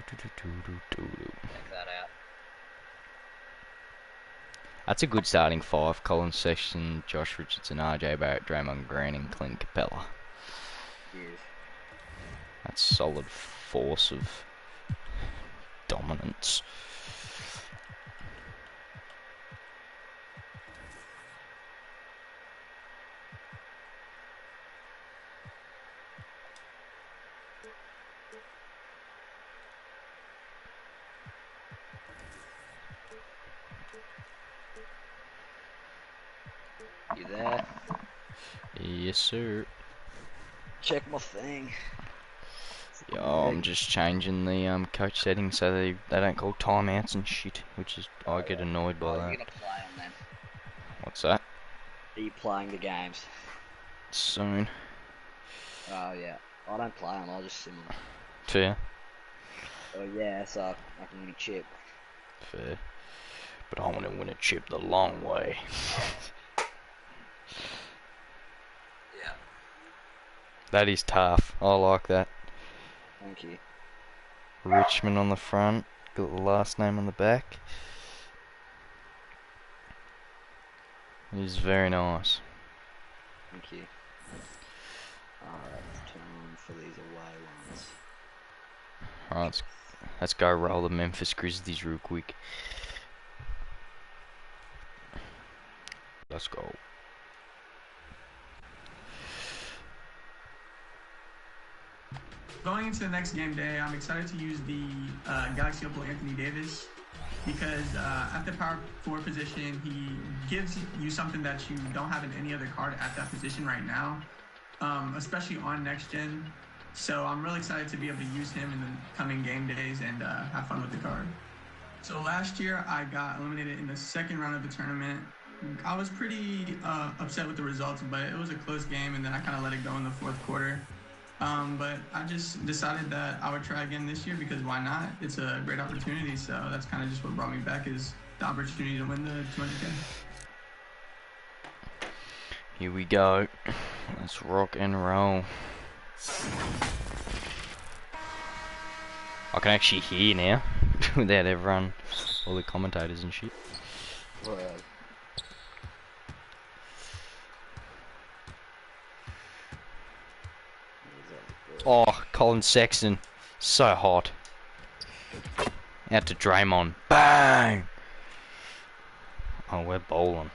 Check that out. That's a good starting five. Colin Sexton, Josh Richardson, RJ Barrett, Draymond Green, and Clint Capella. Yes. That's solid force of dominance. You there? Yes, sir. Check my thing. Yeah, I'm just changing the coach settings so they don't call timeouts and shit, which is I get annoyed by Oh, that. you're gonna play them then? What's that? Are you playing the games? Soon. Oh yeah. I don't play them. I just sim them. Fair. Oh yeah, so I can win a chip. Fair. But I want to win a chip the long way. Yeah. That is tough. I like that. Thank you. Richmond on the front. Got the last name on the back. It is very nice. Thank you. Alright, time for these away ones. Alright, let's go roll the Memphis Grizzlies real quick. Let's go. Going into the next game day, I'm excited to use the Galaxy Opal Anthony Davis because at the power forward position, he gives you something that you don't have in any other card at that position right now, especially on next gen. So I'm really excited to be able to use him in the coming game days and have fun with the card. So last year, I got eliminated in the second round of the tournament. I was pretty upset with the results, but it was a close game, and then I kind of let it go in the fourth quarter. But I just decided that I would try again this year because why not? It's a great opportunity. So that's kind of just what brought me back is the opportunity to win the 200K. Here we go. Let's rock and roll. I can actually hear now without everyone, all the commentators and shit. Well, Oh, Colin Sexton. So hot. Out to Draymond. Bang! Oh, we're bowling.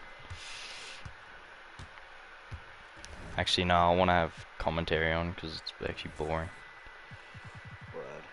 Actually, no, I want to have commentary on because it's actually boring. word.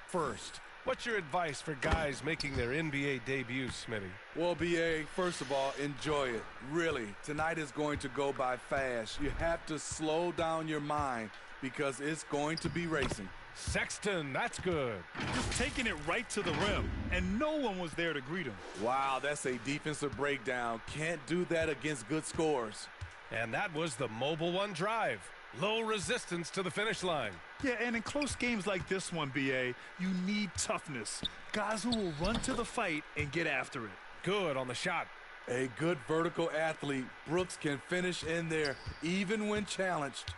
First, what's your advice for guys making their NBA debuts, Smitty? Well, BA, first of all, enjoy it. Really, tonight is going to go by fast. You have to slow down your mind because it's going to be racing. Sexton, that's good. Just taking it right to the rim, and no one was there to greet him. Wow, that's a defensive breakdown. Can't do that against good scores. And that was the mobile one drive. Low resistance to the finish line. Yeah, and in close games like this one, BA, you need toughness. Guys who will run to the fight and get after it. Good on the shot. A good vertical athlete. Brooks can finish in there even when challenged.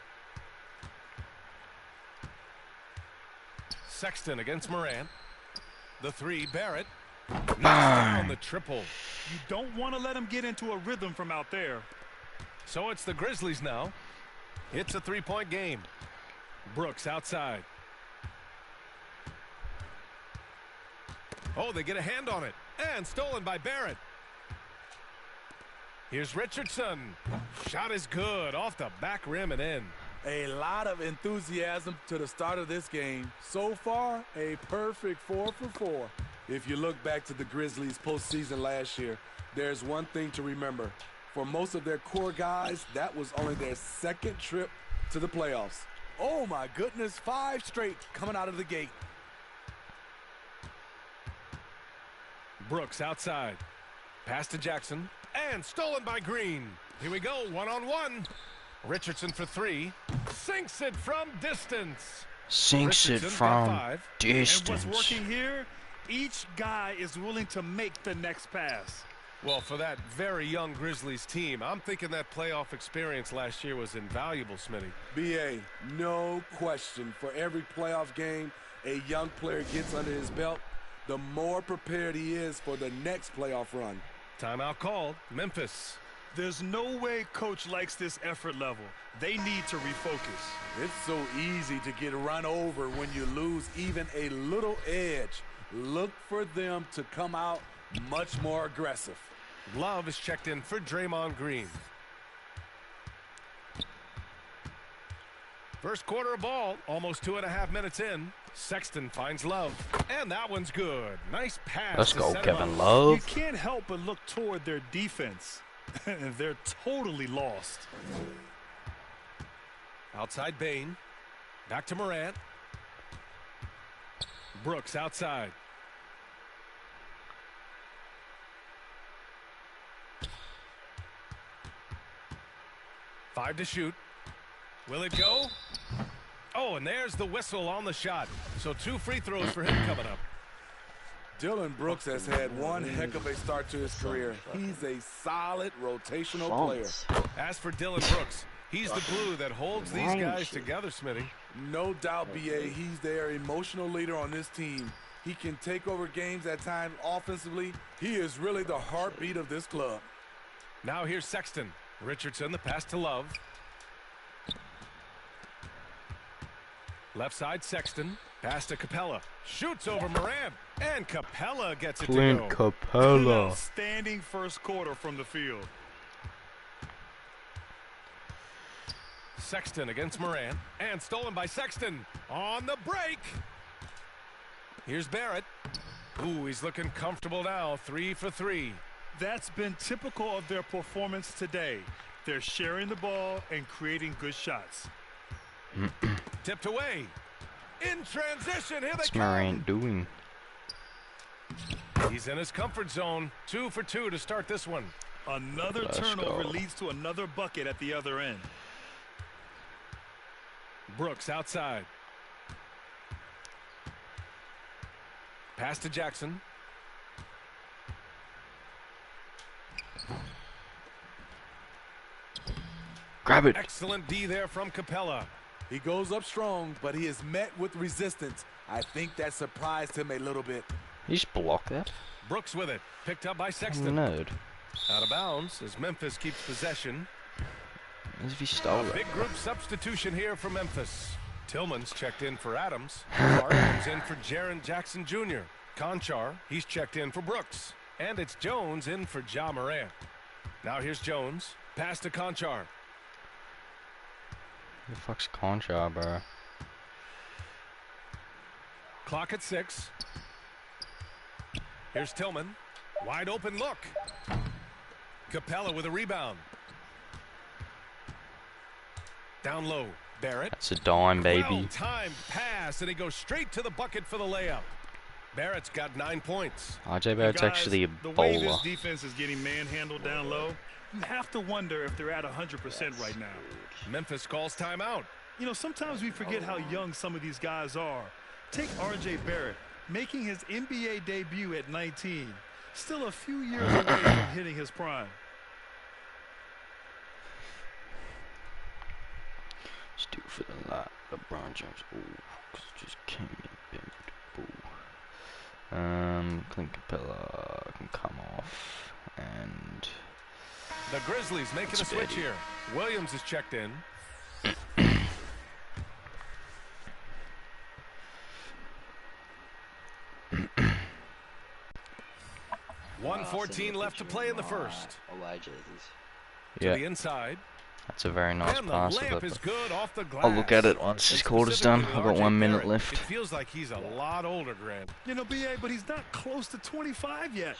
Sexton against Morant. The three, Barrett. Knocks down the triple. You don't want to let him get into a rhythm from out there. So it's the Grizzlies now. It's a three-point game. Brooks outside. Oh, they get a hand on it. And stolen by Barrett. Here's Richardson. Shot is good. Off the back rim and in. A lot of enthusiasm to the start of this game. So far, a perfect 4 for 4. If you look back to the Grizzlies postseason last year, there's one thing to remember. For most of their core guys, that was only their second trip to the playoffs. Oh my goodness, 5 straight coming out of the gate. Brooks outside. Pass to Jackson. And stolen by Green. Here we go, one-on-one. Richardson for three. Sinks it from distance. Sinks it from distance. And what's working here, each guy is willing to make the next pass. Well, for that very young Grizzlies team, I'm thinking that playoff experience last year was invaluable, Smitty. BA, no question. For every playoff game a young player gets under his belt, the more prepared he is for the next playoff run. Timeout called. Memphis. There's no way coach likes this effort level. They need to refocus. It's so easy to get run over when you lose even a little edge. Look for them to come out much more aggressive. Love is checked in for Draymond Green. First quarter of ball, almost 2.5 minutes in. Sexton finds Love, and that one's good. Nice pass. Let's to go, set him Kevin up. Love. You can't help but look toward their defense. They're totally lost. Outside Bain. Back to Morant. Brooks outside. Five to shoot. Will it go? Oh, and there's the whistle on the shot. So 2 free throws for him coming up. Dillon Brooks has had one heck of a start to his career. He's a solid rotational player. As for Dillon Brooks, he's the glue that holds these guys together, Smitty. No doubt, BA, he's their emotional leader on this team. He can take over games at times offensively. He is really the heartbeat of this club. Now here's Sexton. Richardson, the pass to Love. Left side, Sexton. Pass to Capella. Shoots over Morant. And Capella gets it to Clint go. An Capella. outstanding first quarter from the field. Sexton against Morant. And stolen by Sexton. On the break. Here's Barrett. Ooh, he's looking comfortable now. 3 for 3. That's been typical of their performance today. They're sharing the ball and creating good shots. Tipped away. In transition. Here they What's come. Morant doing? He's in his comfort zone. 2 for 2 to start this one. Another Let's turnover go. leads to another bucket at the other end. Brooks outside. Pass to Jackson. Grab it. Excellent D there from Capella. He goes up strong, but he is met with resistance. I think that surprised him a little bit. You just block that? Brooks with it. Picked up by Sexton. Nerd. Out of bounds as Memphis keeps possession. As if he stole A it. big group substitution here for Memphis. Tillman's checked in for Adams. Clark comes in for Jaren Jackson Jr. Conchar, he's checked in for Brooks. And it's Jones in for Ja Morant. Now here's Jones. Pass to Conchar. Who the fuck's Concha, bro? Clock at 6. Here's Tillman. Wide open look. Capella with a rebound. Down low. Barrett. That's a dime, baby. Well-timed pass, and he goes straight to the bucket for the layup. Barrett's got 9 points. RJ Barrett's Guys, actually a the way bowler. this defense is getting manhandled down low, you have to wonder if they're at 100% right now. Memphis calls timeout. You know, sometimes we forget how young some of these guys are. Take R.J. Barrett, making his NBA debut at 19. Still a few years away from hitting his prime. Just do it for the lot. LeBron James. Ooh, 'cause it just came in. Clint Capella can come off. And The Grizzlies making a switch here. Williams is checked in. $1:14 left to play in the first. Away jerseys. To yeah, the inside. that's a very nice And the pass. layup is good off the glass. I'll look at it once this And quarter's done. specifically I've got with 1 RJ minute Barrett, left. It feels like he's a lot older, Grant. You know, B.A., but he's not close to 25 yet.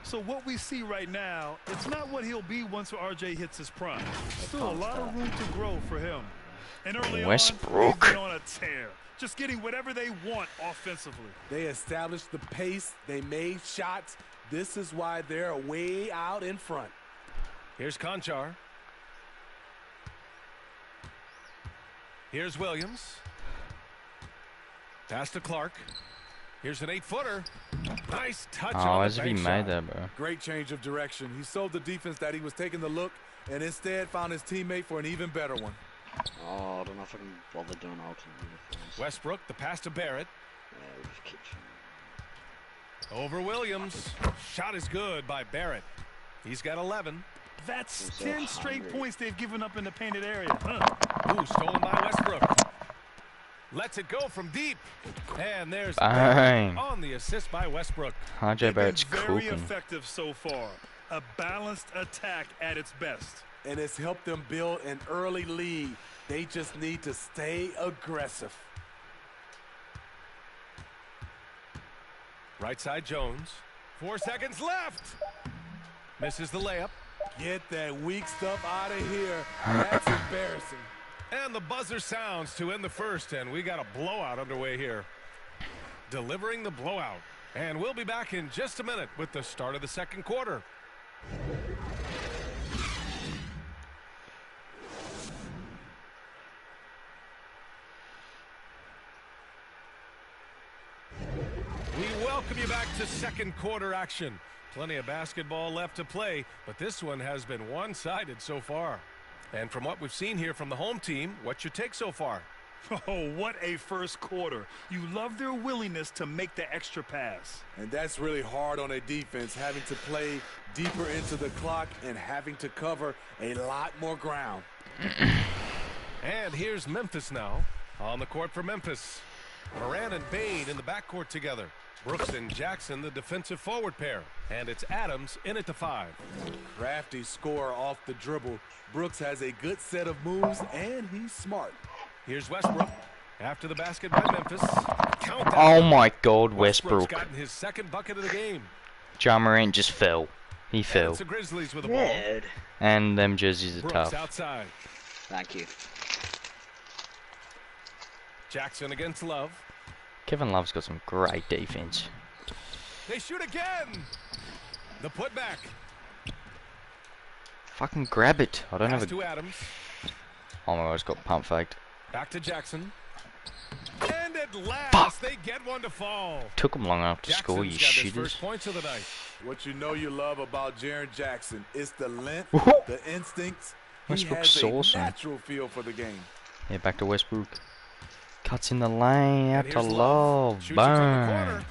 So what we see right now, it's not what he'll be once R.J. hits his prime. Still a lot of room to grow for him. And early Westbrook. on, he's been on a tear. Just getting whatever they want offensively. They established the pace. They made shots. This is why they're way out in front. Here's Conchar. Here's Williams. Pass to Clark. Here's an 8-footer. Nice touch Oh, on as the if he bank made shot. that, bro. Great change of direction. He showed the defense that he was taking the look and instead found his teammate for an even better one. Oh, I don't know if I can bother doing alternate. Westbrook, the pass to Barrett. Yeah, we just keep Over Williams. Shot is good by Barrett. He's got 11. That's I'm so 10 straight hungry. points they've given up in the painted area. Huh. Ooh, stolen by Westbrook. Lets it go from deep. And there's Bang. on the assist by Westbrook. RJ They've Barrett's been very cooking. effective so far. A balanced attack at its best. And it's helped them build an early lead. They just need to stay aggressive. Right side Jones. 4 seconds left. Misses the layup. Get that weak stuff out of here. That's embarrassing. And the buzzer sounds to end the first, and we got a blowout underway here. Delivering the blowout. And we'll be back in just a minute with the start of the second quarter. We welcome you back to second quarter action. Plenty of basketball left to play, but this one has been one-sided so far. And from what we've seen here from the home team, what's your take so far? Oh, what a first quarter. You love their willingness to make the extra pass. And that's really hard on a defense, having to play deeper into the clock and having to cover a lot more ground. And here's Memphis now. On the court for Memphis. Moran and Bade in the backcourt together. Brooks and Jackson, the defensive forward pair. And it's Adams in at the 5. Crafty scorer off the dribble. Brooks has a good set of moves, and he's smart. Here's Westbrook. After the basket by Memphis. Countdown. Oh my God, Westbrook's Westbrook. gotten his second bucket of the game. Ja Morant just fell. He And fell. it's the Grizzlies with the ball. Ned. And them jerseys are Brooks tough. outside. Thank you. Jackson against Love. Kevin Love's got some great defense. They shoot again. The putback. Fucking grab it. I don't Pass have a... to Adams. Oh my God, it's got pump faked. Back to Jackson. And at last, Fuck. they get one to fall. Took him long enough to score, you Jackson's got his shitters. first points of the night. What you know you love about Jaren Jackson is the length, Woohoo! the instincts. He Westbrook's has a awesome. natural feel for the game. Yeah, back to Westbrook. Cuts in the lane, out And to here's Love. Shoots it from the Boom. corner,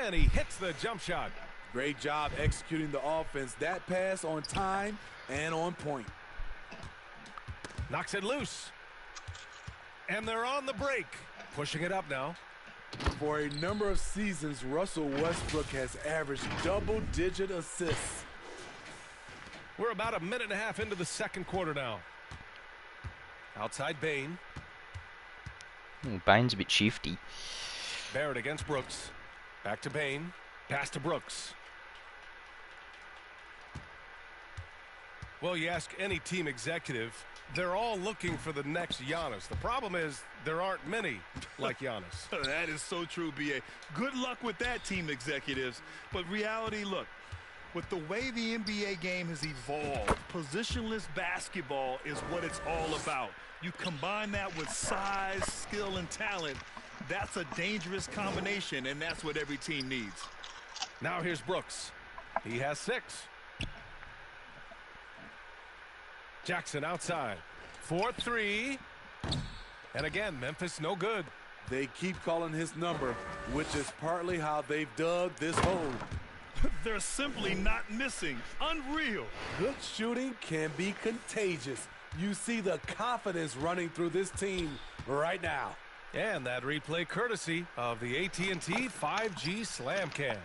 and he hits the jump shot. Great job executing the offense. That pass on time and on point. Knocks it loose. And they're on the break. Pushing it up now. For a number of seasons, Russell Westbrook has averaged double-digit assists. We're about a minute and a half into the second quarter now. Outside Bane. Ooh, Bane's a bit shifty. Barrett against Brooks. Back to Bane. Pass to Brooks. Well, you ask any team executive, they're all looking for the next Giannis. The problem is there aren't many like Giannis. That is so true, B.A. Good luck with that, team executives. But reality, look, with the way the NBA game has evolved, positionless basketball is what it's all about. You combine that with size, skill, and talent, that's a dangerous combination, and that's what every team needs. Now here's Brooks. He has 6. Jackson outside. 4-3. And again, Memphis no good. They keep calling his number, which is partly how they've dug this hole. They're simply not missing. Unreal. Good shooting can be contagious. You see the confidence running through this team right now. And that replay courtesy of the AT&T 5G Slam Cam.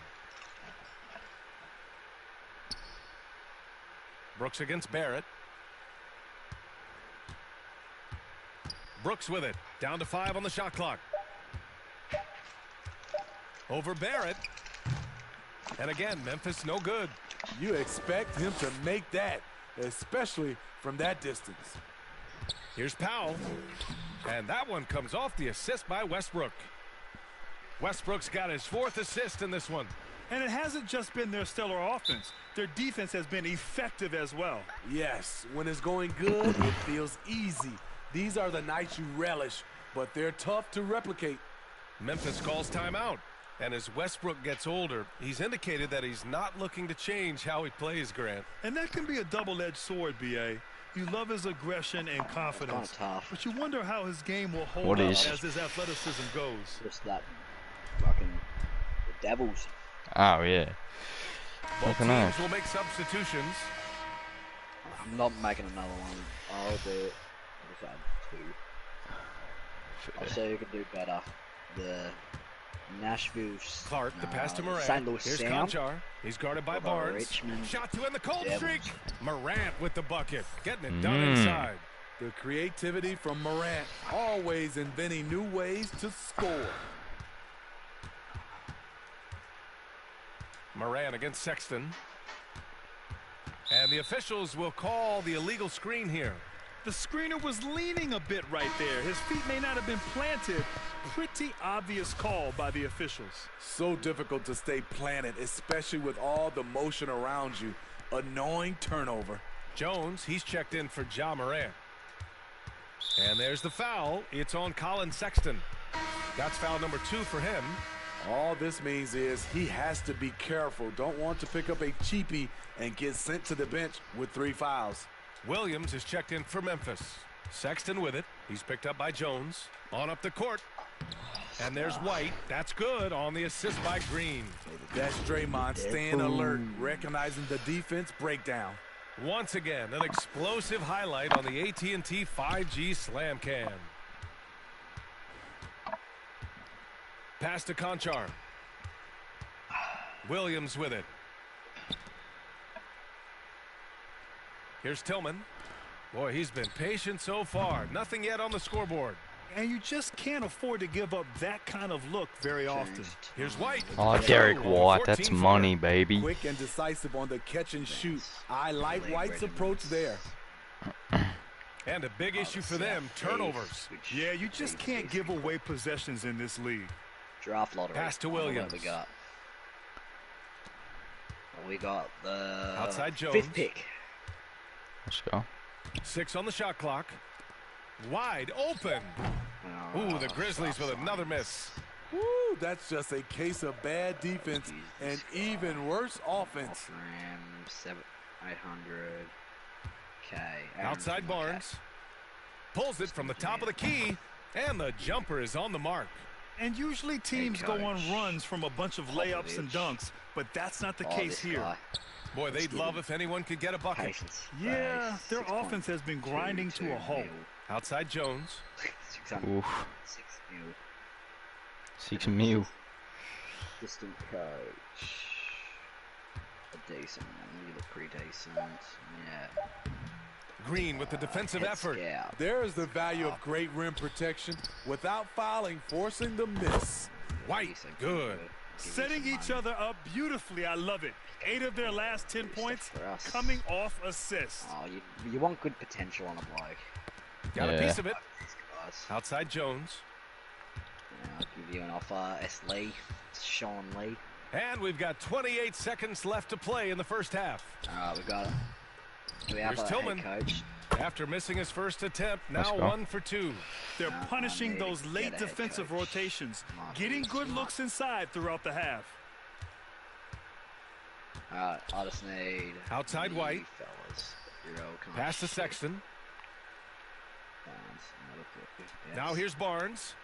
Brooks against Barrett. Brooks with it. Down to 5 on the shot clock. Over Barrett. And again, Memphis no good. You expect him to make that, especially from that distance. Here's Powell. And that one comes off the assist by Westbrook. Westbrook's got his 4th assist in this one. And it hasn't just been their stellar offense. Their defense has been effective as well. Yes, when it's going good, it feels easy. These are the nights you relish, but they're tough to replicate. Memphis calls timeout. And as Westbrook gets older, he's indicated that he's not looking to change how he plays, Grant. And that can be a double-edged sword, B.A. You love his aggression and confidence, tough. but you wonder how his game will hold What up is? as his athleticism goes. Just that fucking the Devils. Oh, yeah. Both Fucking hell. teams will make substitutions. I'm not making another one. I'll do it. I just had 2. I'll say who can do better. The Nashville. Clark, the pass to Morant. St. Louis Here's Sound. Conchar. He's guarded by Over Barnes. Richmond Shot to end the cold Devils. streak. Morant with the bucket. Getting it done inside. The creativity from Morant, always inventing new ways to score. Morant against Sexton. And the officials will call the illegal screen here. The screener was leaning a bit right there. His feet may not have been planted. Pretty obvious call by the officials. So difficult to stay planted, especially with all the motion around you. Annoying turnover. Jones, he's checked in for Ja Morant. And there's the foul. It's on Colin Sexton. That's foul number 2 for him. All this means is he has to be careful. Don't want to pick up a cheapie and get sent to the bench with 3 fouls. Williams is checked in for Memphis. Sexton with it. He's picked up by Jones. On up the court. And there's White. That's good on the assist by Green. That's Draymond staying alert, recognizing the defense breakdown. Once again, an explosive highlight on the AT&T 5G Slam Cam. Pass to Conchar. Williams with it. Here's Tillman. Boy, he's been patient so far. Nothing yet on the scoreboard. And you just can't afford to give up that kind of look very often. Here's White. Oh, Derek White, that's money, baby. Quick and decisive on the catch and shoot. I like White's approach there. And a big issue for them, turnovers. Yeah, you just can't give away possessions in this league. Draft lottery. Pass to I don't know Williams. what we got the Outside Jones. 5th pick. Let's go. 6 on the shot clock. Wide open. Ooh, the Grizzlies with another miss. Woo, that's just a case of bad defense and even worse offense. Ram 800. Okay. Outside Barnes. Pulls it from the top of the key. And the jumper is on the mark. And usually teams go on runs from a bunch of layups and dunks, but that's not the case here. Boy, they'd love if anyone could get a bucket. Patience. Yeah, their offense has been grinding to a halt. Outside Jones. 600. Oof. 6 mil. 6 mil. Distant coach. A decent one. You look pretty decent. Yeah. Green with the defensive effort. Scout. There is the value of great rim protection without fouling, forcing the miss. White, good. Setting each other up beautifully. I love it. 8 of their last 10 points coming off assists. Oh, you want good potential on a bloke. Got a piece of it. These guys. Outside Jones. I'll give you an offer. S. Lee. Sean Lee. And we've got 28 seconds left to play in the first half. Alright, we got it. We have Here's a Tillman. head coach. After missing his first attempt, Let's now go. 1 for 2. They're I punishing need to those get late a head defensive coach. rotations, Mark getting Reeves, good Mark. looks inside throughout the half. Alright, I just need Outside you White. fellas. You're all kind Pass to of shit. Sexton. Barnes, another flip. Yes. Now here's Barnes.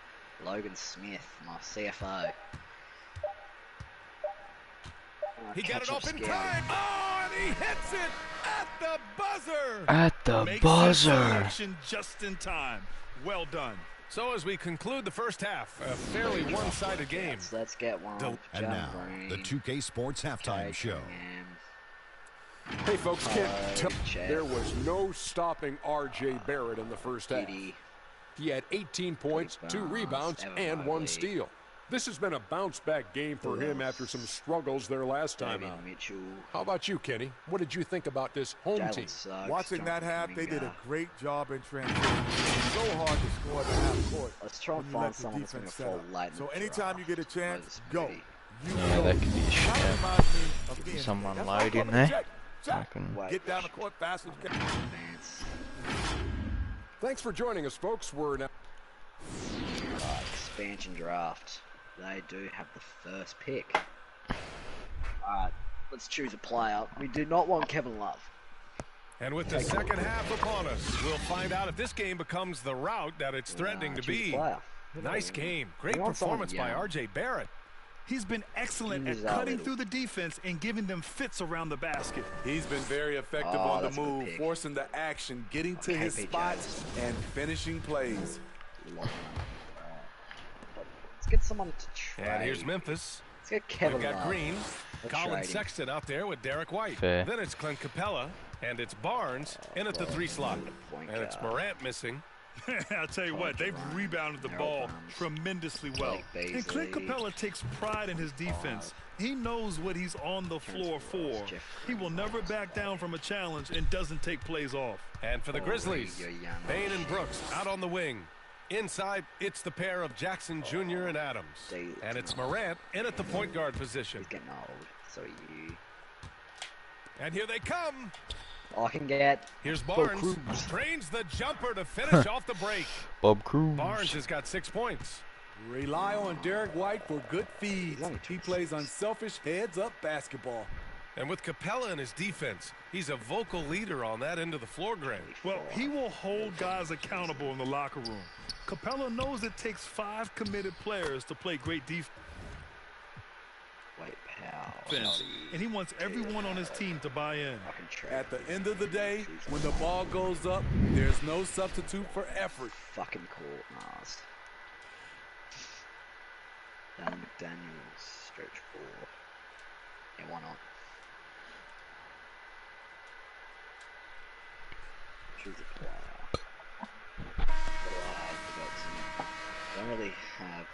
Logan Smith, my CFO. He got it Catch-up off in scouting. time. Oh, and he hits it at the buzzer. At the Makes buzzer. that selection just in time. Well done. So as we conclude the first half, a fairly one-sided game. Let's get one. And John now, Green, the 2K Sports halftime Kay show. Cunningham, Hey, folks, can't tell Chad, there was no stopping R.J. Barrett in the first half. Giddy, He had 18 points, 2 Barnes, rebounds, Evan and 1 Mobley. steal. This has been a bounce-back game for Who him else? after some struggles there last time David out. Mitchell, How about you, Kenny? What did you think about this home Jalen team? Suggs, Watching that Jonathan half, they did a Kuminga. great job in transition. It's so hard to score at the half court. Let's try and when you let find the someone that's going to defense set fall up. late. in So the anytime you draft. get a chance, Moses go. Moody. You Yeah, go. that could be a shit. That reminds me of being Someone that's light why in I'm there. Jack. Jack, Fucking- Wait, get down the court fast as you can. Advance. Thanks for joining us, folks. We're now Expansion draft. They do have the first pick. Alright, let's choose a player. We do not want Kevin Love. And with the second half upon us, we'll find out if this game becomes the route that it's threatening to be. Nice game. Great performance by R.J. Barrett. He's been excellent at cutting through the defense and giving them fits around the basket. He's been very effective on the move, forcing the action, getting to his spots, and finishing plays. Let's get someone to trade. And here's Memphis. Let's get Kevin We've got Love. Green. Colin Sexton out there with Derek White. Fair. Then it's Clint Capella. And it's Barnes in at the 3 slot. And it's Morant missing. I'll tell you what, they've rebounded the ball tremendously well. And Clint Capella takes pride in his defense. He knows what he's on the floor for. He will never back down from a challenge and doesn't take plays off. And for the Grizzlies, Bain and Brooks out on the wing. Inside, it's the pair of Jackson Jr. and Adams. And it's Morant in at the point guard position. He's getting old, so you. And here they come. I can get. Here's Barnes. Trains the jumper to finish off the break. Bob Cruz. Barnes has got 6 points. Rely on Derek White for good feeds. He plays unselfish heads-up basketball. And with Capella in his defense, he's a vocal leader on that end of the floor, Grant. Well, he will hold guys accountable in the locker room. Capella knows it takes 5 committed players to play great defense. And he wants everyone on his team to buy in. At the end of the day, when the ball goes up, there's no substitute for effort. Fucking cool, Nas. Dan McDaniels, stretch 4. Yeah, why not? Choose a player. Don't really have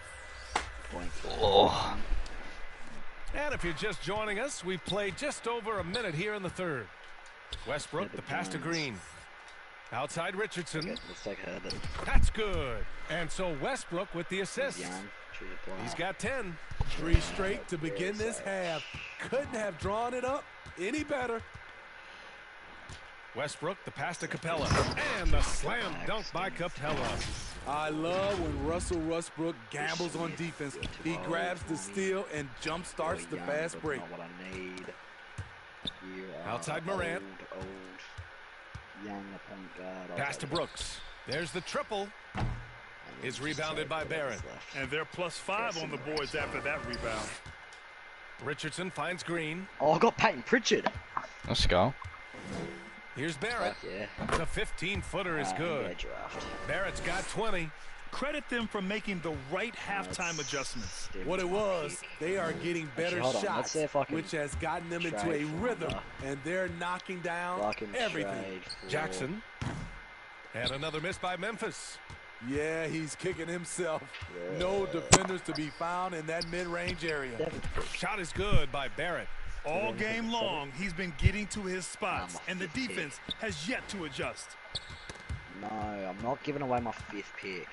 points. Oh. And if you're just joining us, we've played just over a minute here in the third. Westbrook, the pass to Green. Outside Richardson. That's good. And so Westbrook with the assist. He's got 10. 3 straight to begin this half. Couldn't have drawn it up any better. Westbrook, the pass to Capella. And the slam dunk by Capella. I love when Russell Westbrook gambles on defense. He grabs the steal and jump starts the fast break. Outside Morant. Pass to Brooks. There's the triple. Is rebounded by Barrett. And they're +5 on the boards after that rebound. Richardson finds Green. Oh, I got Peyton Pritchard. Let's go. Here's Barrett. The 15-footer is good. Barrett's got 20. Credit them for making the right halftime adjustments. What it was, they are getting better shots, which has gotten them into a rhythm, and they're knocking down everything. Jackson. And another miss by Memphis. Yeah, he's kicking himself. No defenders to be found in that mid-range area. Shot is good by Barrett. All game long, he's been getting to his spots, and the defense has yet to adjust. No, I'm not giving away my 5th pick.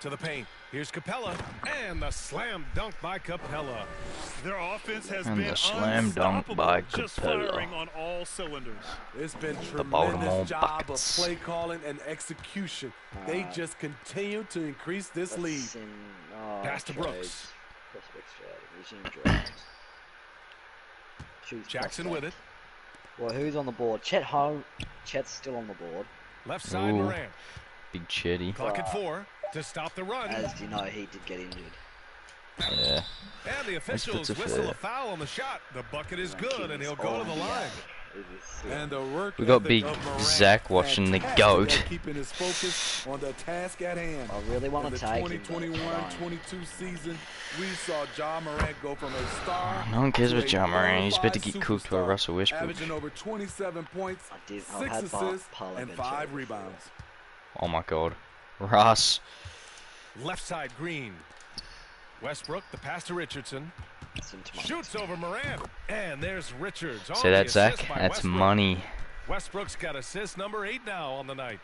To the paint. Here's Capella. And the slam dunk by Capella. Their offense has And been the slam dunk by just Capella. firing on all cylinders. It's been Baltimore tremendous job Buckets. of play calling and execution. They just continue to increase this lead. Pass to Brooks. Jackson with it. Well, who's on the board? Chet's still on the board. Left side, Ooh. Morant. Big Chetty. Clock at 4 to stop the run. As you know, he did get injured. Yeah. And the officials whistle a foul on the shot. The bucket is good, and he'll go to the line. And the work We got big Zach watching the GOAT. Keeping his focus on the task at hand. I really want to take him. 2021-22 season, we saw Ja Morant go from a star. No one cares to about a Ja Morant. He's about to bona get fide cooked by superstar, Russell Westbrook. averaging over 27 points, I've 6 had assists, Paul and eventually 5 rebounds. Oh my God. Russ. Left side, Green. Westbrook, the pass to Richardson. Shoots over Morant. And there's Richards. Say that, Zach. That's Westbrook. money. Westbrook's got assist number 8 now on the night.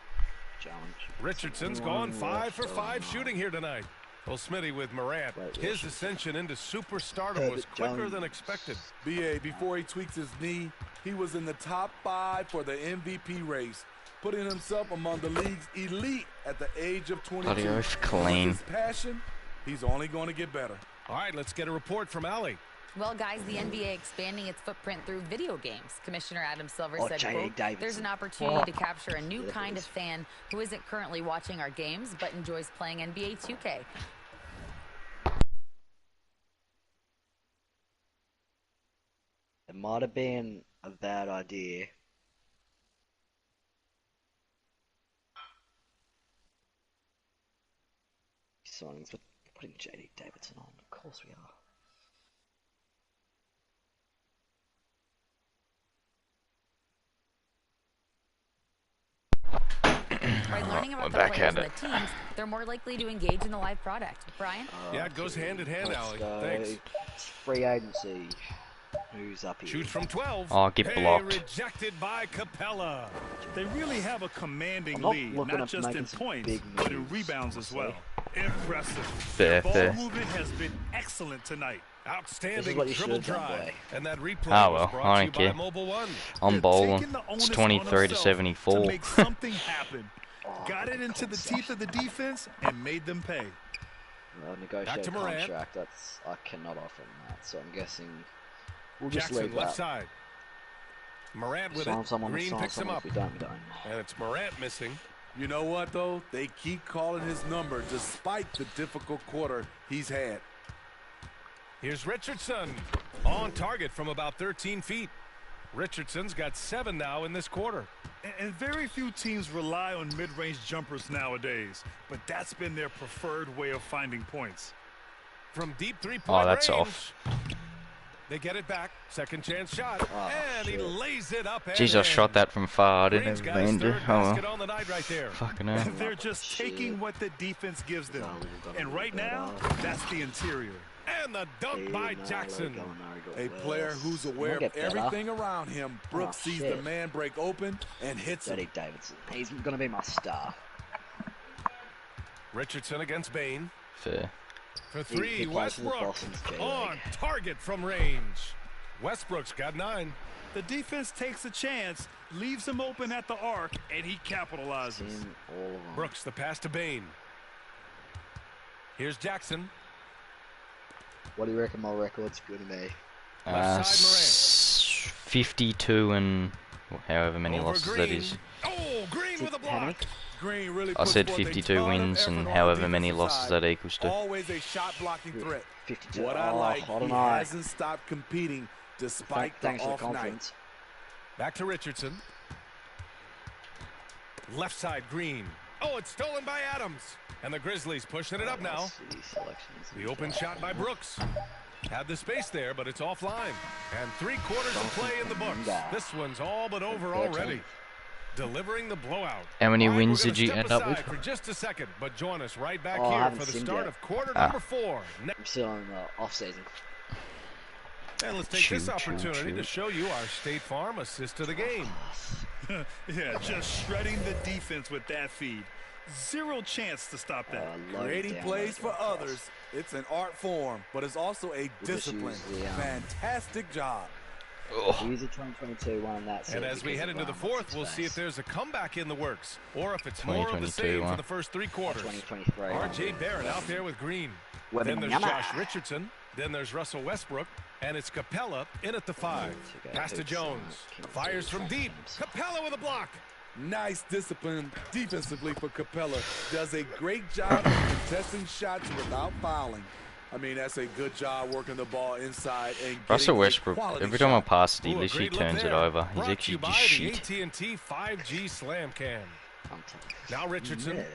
Richardson's gone 5 for 5 shooting here tonight. Well, Smitty with Morant. His ascension into superstardom was quicker than expected. BA, before he tweaks his knee, he was in the top 5 for the MVP race, putting himself among the league's elite at the age of 22. Bloody oath, clean. His passion, He's only going to get better. All right, let's get a report from Allie. Well, guys, the NBA expanding its footprint through video games. Commissioner Adam Silver said, J.D. quote, there's an opportunity to capture a new kind of fan who isn't currently watching our games but enjoys playing NBA 2K. It might have been a bad idea. Signings, but putting J.D. Davidson on, of course we are. By learning about the players and the teams, they're more likely to engage in the live product. Brian? Yeah, it goes hand in hand, Allie. Thanks. Free agency. Who's up here? Shoots from 12. Oh, get blocked. Rejected by Capella. They really have a commanding lead, not just in points, but in rebounds as well. Impressive. Fair. Ball movement has been excellent tonight. Outstanding dribble drive. And that replay was brought to you by Mobile One. I'm bowling. It's 23 to 74. To make something happen. Got it into the teeth of the defense and made them pay. Negotiate contract. That's I cannot offer him that. So I'm guessing we'll just Jackson leave left that. side. Morant with it. Green picks him up. We don't. And it's Morant missing. You know what, though? They keep calling his number despite the difficult quarter he's had. Here's Richardson. On target from about 13 feet. Richardson's got 7 now in this quarter. And very few teams rely on mid-range jumpers nowadays, but that's been their preferred way of finding points. From deep three-point range. That's off. They get it back. Second chance shot. And he lays it up. Jeez, I shot that from far. I didn't have a bender. Oh, on the night right there. Fucking hell. They're just taking what the defense gives them. And right now, that's the interior. And the dunk by Jackson. A player who's aware of everything around him. Brooks sees the man break open and hits him. J.D. Davidson. He's going to be my star. Richardson against Bain. Fair. For 3, Westbrook on target from range. Westbrook's got 9. The defense takes a chance, leaves him open at the arc, and he capitalizes. Brooks, the pass to Bain. Here's Jackson. What do you reckon my record's going to be? 52 and however many losses that is. Oh, Green with a block. Green really I said 52 wins and however many losses that equals to. Always a shot blocking threat. 52. What I like, he hasn't stopped competing despite the off night. Back to Richardson. Left side, Green. Oh, it's stolen by Adams. And the Grizzlies pushing it up now. The open shot by Brooks. Had the space there, but it's offline. And 3 quarters of play in the books. This one's all but over already. Delivering the blowout. How many wins did you end up with? For just a second, but join us right back here for the start of quarter number 4. I'm still in the off-season. And let's take this opportunity to show you our State Farm assist to the game. Yeah, just shredding the defense with that feed. Zero chance to stop that. Creating plays for others, it's an art form, but it's also a discipline. Fantastic job. Use the 2022 one that. And as we head into the 4th, we'll see if there's a comeback in the works, or if it's more of the same for the first 3 quarters. 2023. R.J. Barrett out there with Green. Then there's Josh Richardson. Then there's Russell Westbrook. And it's Capella in at the 5. Pass to Jones. Fires from deep. Capella with a block. Nice discipline defensively for Capella. Does a great job of contesting shots without fouling. I mean, that's a good job working the ball inside and Russell Westbrook, every time I pass it, he literally turns it over. He's actually just shit. AT&T 5G Slam Cam. Now Richardson. Where's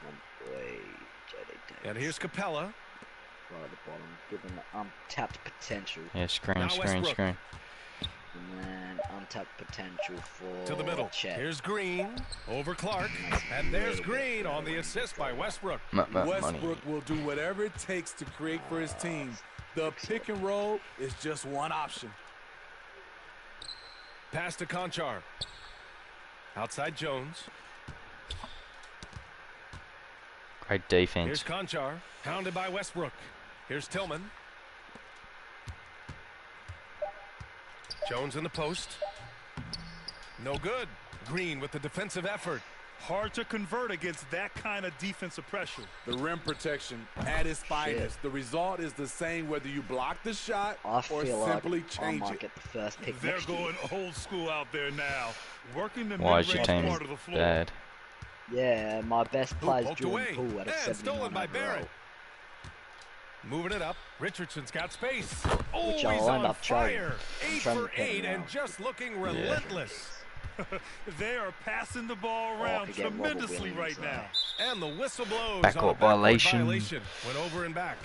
my boy? J.D. And here's Capella. Right at the bottom, given the untapped potential. Yeah, screen. And then untapped potential for to the middle. Chet. Here's Green over Clark, and there's Green on the assist by Westbrook. Westbrook will do whatever it takes to create for his team. The pick and roll is just one option. Pass to Conchar. Outside Jones. Great defense. Here's Conchar, pounded by Westbrook. Here's Tillman. Jones in the post. No good. Green with the defensive effort. Hard to convert against that kind of defensive pressure. The rim protection at its finest. The result is the same whether you block the shot or simply change I might it. get the first pick They're next year. going old school out there now. Working the Why is your mid-range team part of the floor. bad? Yeah, my best player's Poked Jordan away. Poole at a And 79 stolen by overall. Barrett. Moving it up. Richardson's got space. Oh, Which he's I'll end on up trading. fire. I'm 8 trying for to get 8 him and now. just looking relentless. They are passing the ball around could get Robert tremendously Williams, right now. And the whistle blows Backcourt on a backcourt violation. violation. Went over and back.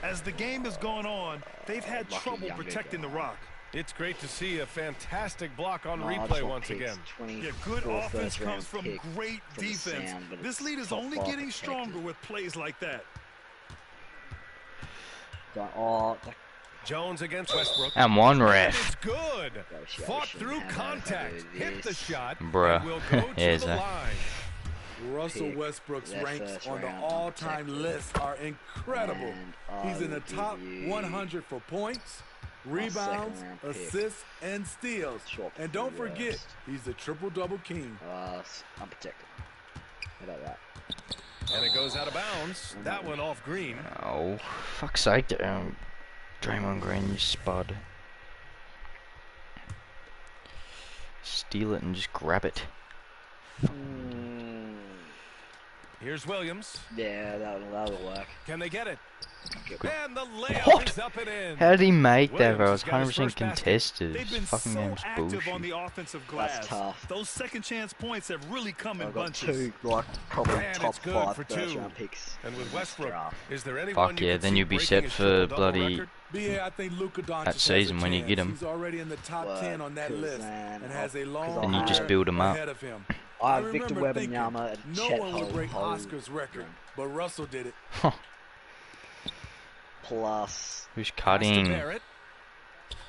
As the game has gone on, they've had Lucky trouble younger protecting the guy. rock. It's great to see a fantastic block on No, I just replay want once picks, again. Yeah, good 24 offense first-round comes from pick great for the defense. Sound, but This it's lead is top only five getting protected. stronger with plays like that. Oh, Jones against Westbrook. And one And ref. it's good. Fought Negotiation through hammer if I contact. do Hit the this. shot. Bruh. And will go to Here's the that. line. Russell Pick Westbrook's their ranks first on the round all-time unprotected. list are incredible. And He's in the I will top give you 100 for points, rebounds, second-round pick. assists, and steals. Short And don't for the forget, rest. he's the triple-double king. unprotected. How about that? And it goes out of bounds. That one off green. Oh, fuck's sake, Draymond Green, you spud. Steal it and just grab it. Here's Williams. Yeah, that'll work. Can they get it? Okay. And the layup What? is up and in. How did he make that, bro? Williams It has was got his 100% first basket. contested. They've been Fucking so game's active bullshit. on the offensive glass. That's tough. Those second chance points have really come in I've got bunches. two, like, probably And top it's good 5 for first two. round picks. And with in this Westbrook, draft. is there anyone Fuck you yeah, could then see you'll be breaking set his for triple-double bloody- record? But yeah, I think Luka Doncic That season has a when you chance. get him. He's already in the top 10 on that 'cause, list man, and has a I'll- long 'cause And you just career build him up. ahead of him. I have remember Victor thinking Wembanyama and no Chet one would break Holmgren. Oscar's record, but Russell did it. Plus, Who's Pass to cutting? Barrett.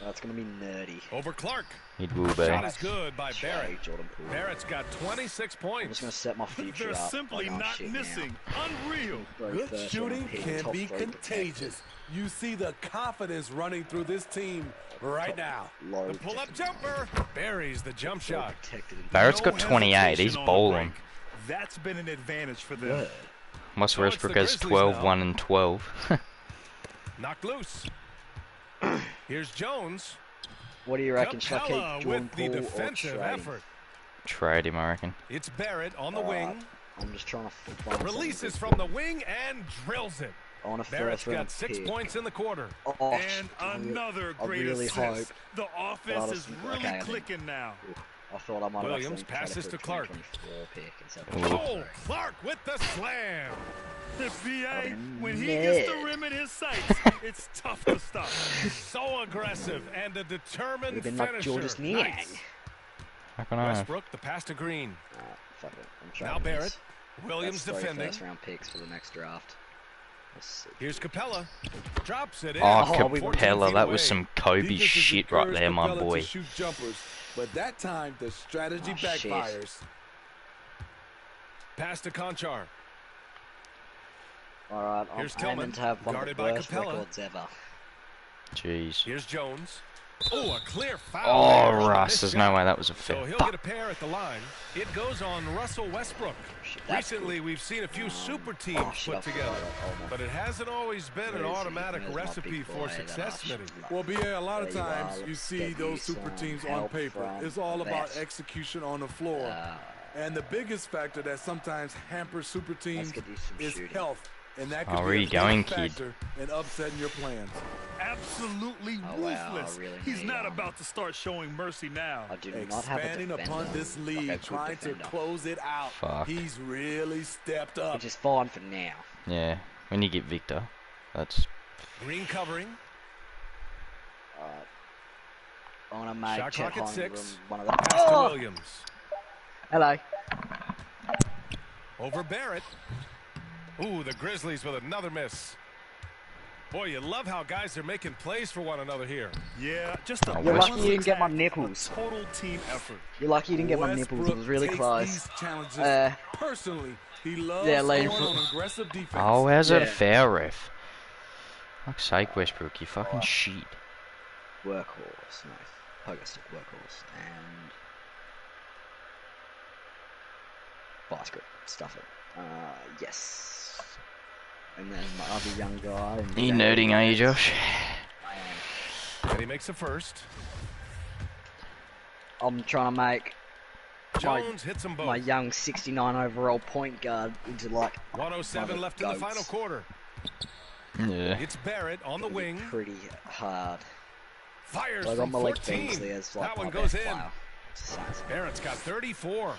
that's going to be nerdy. Over Clark. It will be. Shot is good by Barrett. Trade Jordan Poole. Barrett's got 26 I'm points. just going to set my future They're up. simply like, oh, not shit, missing. Now. Unreal. Very Good first shooting round pick, can top be 3 contagious. You see the confidence running through this team right now. protected. Low The pull-up protected. jumper buries the jump Low shot. protected. Barrett's No got 28. He's hesitation on the bowling. break. That's been an advantage for them. Good. Wes So it's Westbrook the has Grizzlies 12, now. 1 and 12. Knocked loose. Here's Jones. What do you reckon? Should I Capella keep Jordan with the Poole or defensive trade him? effort. Trade him, I reckon. It's Barrett on the Alright, wing. I'm just trying to find Releases something from good. the wing and drills it. On a Barrett's first round got 6 pick. points in the quarter. Oh, And another I great really assist. hope The offense that is I was- really okay, I think- clicking now. I thought I might have Williams accidentally passes traded to for a Clark. 2024 pick instead of Oh, Clark with the slam. The BA, when he Ned. gets the rim in his sights, it's tough to stop. So aggressive and a determined Would've been like finisher. Georges Niang. Nice. How can I? Westbrook, the pass to Green. Fuck it. I'm Now trading Barrett. this. Williams That's 3 defending. first round picks for the next draft. Let's see. Here's Capella. Drops it in. Oh, we- Capella, that was some Kobe Defenses shit right encourage there, my Capella boy. to shoot jumpers, but that time the strategy Oh, shit. backfires. Pass to Conchar. Alright, I'm Here's aiming Tillman, to have one of guarded the by worst Capella. records ever. Jeez. Here's Jones. Oh, a clear foul. Oh, there on the Russ, missed there's shot. no way that was a So fair. he'll Fuck. get a pair at the line. It goes on Russell Westbrook. Shit, that's Recently, we've seen a few super teams oh, shit, put I together, forgot. Oh, my- but it hasn't always been an Where is he? automatic Where's my recipe big for boy that success, I should Smitty. like? Well, BA, a lot of There you are. times you Let's see get those you super some teams on help paper. from It's all the about vet. execution on the floor. And the biggest factor that sometimes hampers super teams get you some is shooting. health. And that Oh, could where be you a big going, kid? factor in upsetting your plans. Absolutely Oh, wow, ruthless. I really He's need, not about to start showing mercy now. I do not have a Expanding defender. upon this Like a lead, good trying to defender. close it out. Fuck. He's really stepped up. Which is fine for now. Yeah, when you get Victor, that's Green covering. I want to make Shot Chet clock at Holmgren 6. one of the... Pass to Oh! Williams. Hello. Over Barrett. Ooh, the Grizzlies with another miss. Boy, you love how guys are making plays for one another here. Yeah, just a You're lucky balanced you didn't get my attack, nipples. a total team effort. You're lucky you didn't get my nipples. It Westbrook was really takes close. These challenges personally. He loves Yeah, scoring late. on aggressive defense. oh, how's that a Yeah. foul, ref? Fuck's sake, Westbrook, you fucking shit. Workhorse. No. Pogo stick workhorse. And... Vice grip. Stuff it. Yes. And then my other young guy. You nerding, are you, Josh? And he makes a first. I'm trying to make Jones hits them both. my young 69 overall point guard into like 107 left in the final quarter. Yeah. It's Barrett on the wing. Pretty hard. Fires So I got from Malik 14. Beasley as like That one my goes best in. player. Barrett's got 34.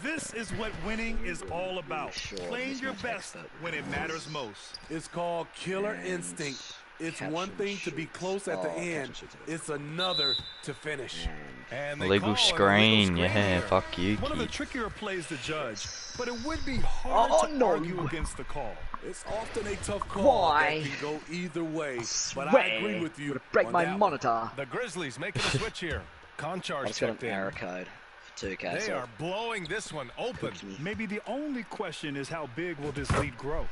This is what winning is all about. Sure, Playing your best when it matters most. It's called killer instinct. It's one thing to be close at the end. It's another to finish. And they Illegal call it screen, illegal yeah, here. fuck you, One of the kid. trickier plays to judge, but it would be hard to argue against the call. It's often a tough call Why? that can go either way. But I Swear. agree with you. Break on my that one. monitor. The Grizzlies making a switch here. I Concharge just got checked an in. error code for 2K. They so are blowing this one open. Maybe the only question is how big will this lead grow?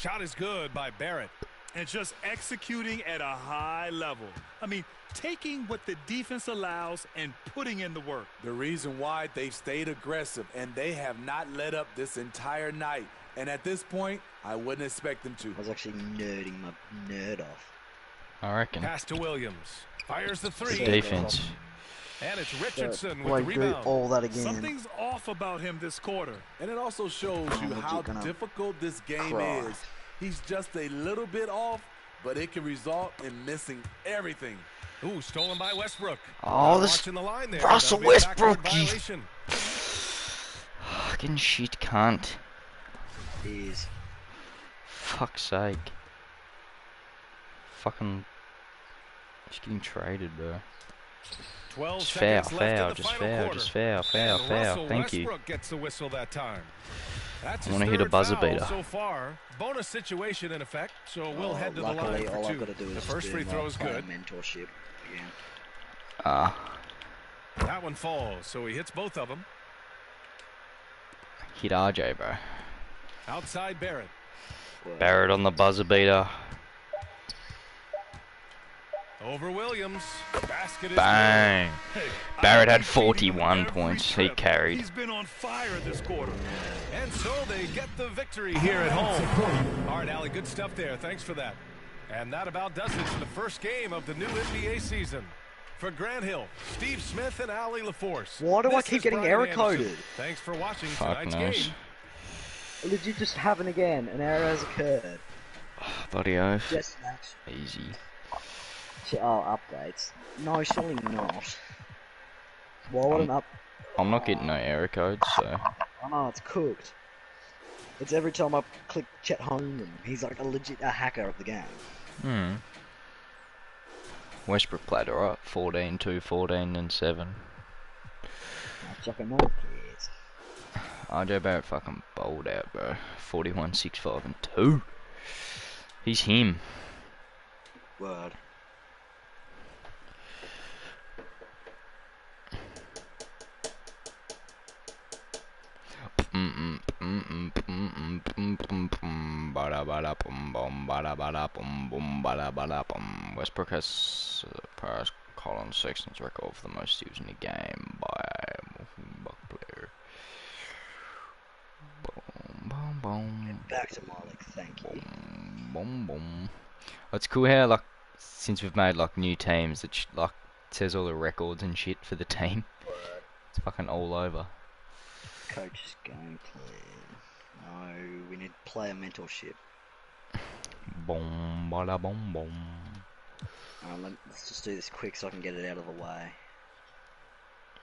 Shot is good by Barrett. And just executing at a high level. I mean, taking what the defense allows and putting in the work. The reason why they've stayed aggressive and they have not let up this entire night. And at this point, I wouldn't expect them to. I was actually nerding my nerd off. I reckon. Pass to Williams. Fires the three. Defense. And it's Richardson with Like the do rebound. all that again. Something's off about him this quarter. And it also shows you legit how gonna difficult this game cry. is. He's just a little bit off, but it can result in missing everything. Ooh, stolen by Westbrook. Oh, this Watching the line there. Russell That'll be a backward Westbrook, you- violation. Fucking shit cunt. Is Fuck's sake. Fucking. Just getting traded, bro. 12 Just seconds foul, left in foul, the just final foul, quarter. just foul, foul, And foul. Russell Thank you. Westbrook gets the whistle that time. That's I his wanna hit a third buzzer foul beater. so far. Bonus situation in effect, so we'll head to the luckily, line for all I've two. got to do is The just first do free my throw is player good. mentorship again. That one falls, so he hits both of them. Hit RJ, bro. Outside Barrett. Barrett on the buzzer beater. Over Williams. Basket is Bang. good. Hey, Barrett I had like beating him 41 every points. He trip. carried. He's been on fire this quarter. And so they get the victory here at home. All right, Allie, good stuff there. Thanks for that. And that about does it for the first game of the new NBA season. For Grant Hill, Steve Smith, and Allie LaForce. Why do I this keep is getting Brian error Anderson. coded? Thanks for watching Fuck tonight's knows. game. Did you just happen again? An error has occurred. Bloody oath. Just an action. Easy. Oh, updates. No, surely not. Why would an up? I'm not getting no error codes, so. Oh no, it's cooked. It's every time I click Chet Holmgren. He's like a hacker of the game. Westbrook played alright. 14, 2, 14, and 7. Chuck another kids. RJ Barrett fucking bowled out, bro. 41, 6, 5, and 2. He's him. Word. Westbrook has Paris Colin Sexton's record for the most steals in the game by a Buck player. Boom, boom, boom. Back to Malik, thank you. Boom, boom. It's cool how, like, since we've made, like, new teams, it like, says all the records and shit for the team. It's fucking all over. Coach's game plan. No, we need player mentorship. Boom, bada, boom, boom. Let's just do this quick so I can get it out of the way.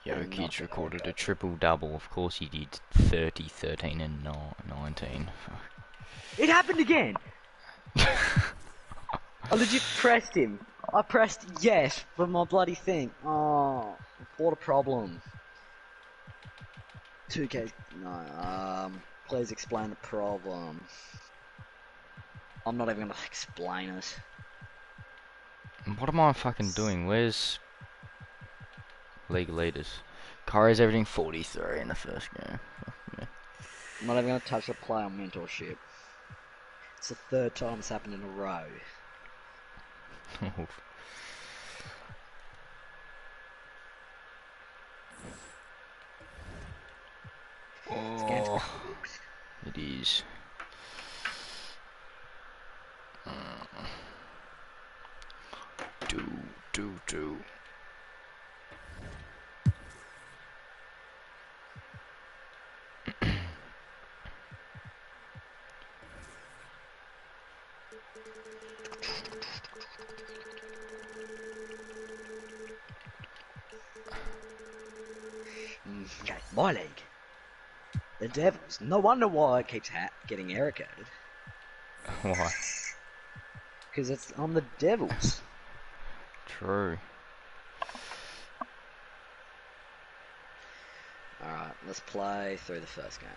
Jokic recorded a triple-double. Of course he did. 30, 13, and 19. It happened again! I legit pressed him. I pressed yes for my bloody thing. Oh, what a problem. 2K, no, please explain the problem. I'm not even gonna explain it. What am I fucking doing? Where's league leaders? Kyrie's averaging 43 in the first game. Yeah. I'm not even gonna touch the player mentorship. It's the third time it's happened in a row. Oh, it is. Do. Okay, my league. The Devils. No wonder why it keeps getting error coded. Why? Because it's on the Devils. True. Alright, let's play through the first game.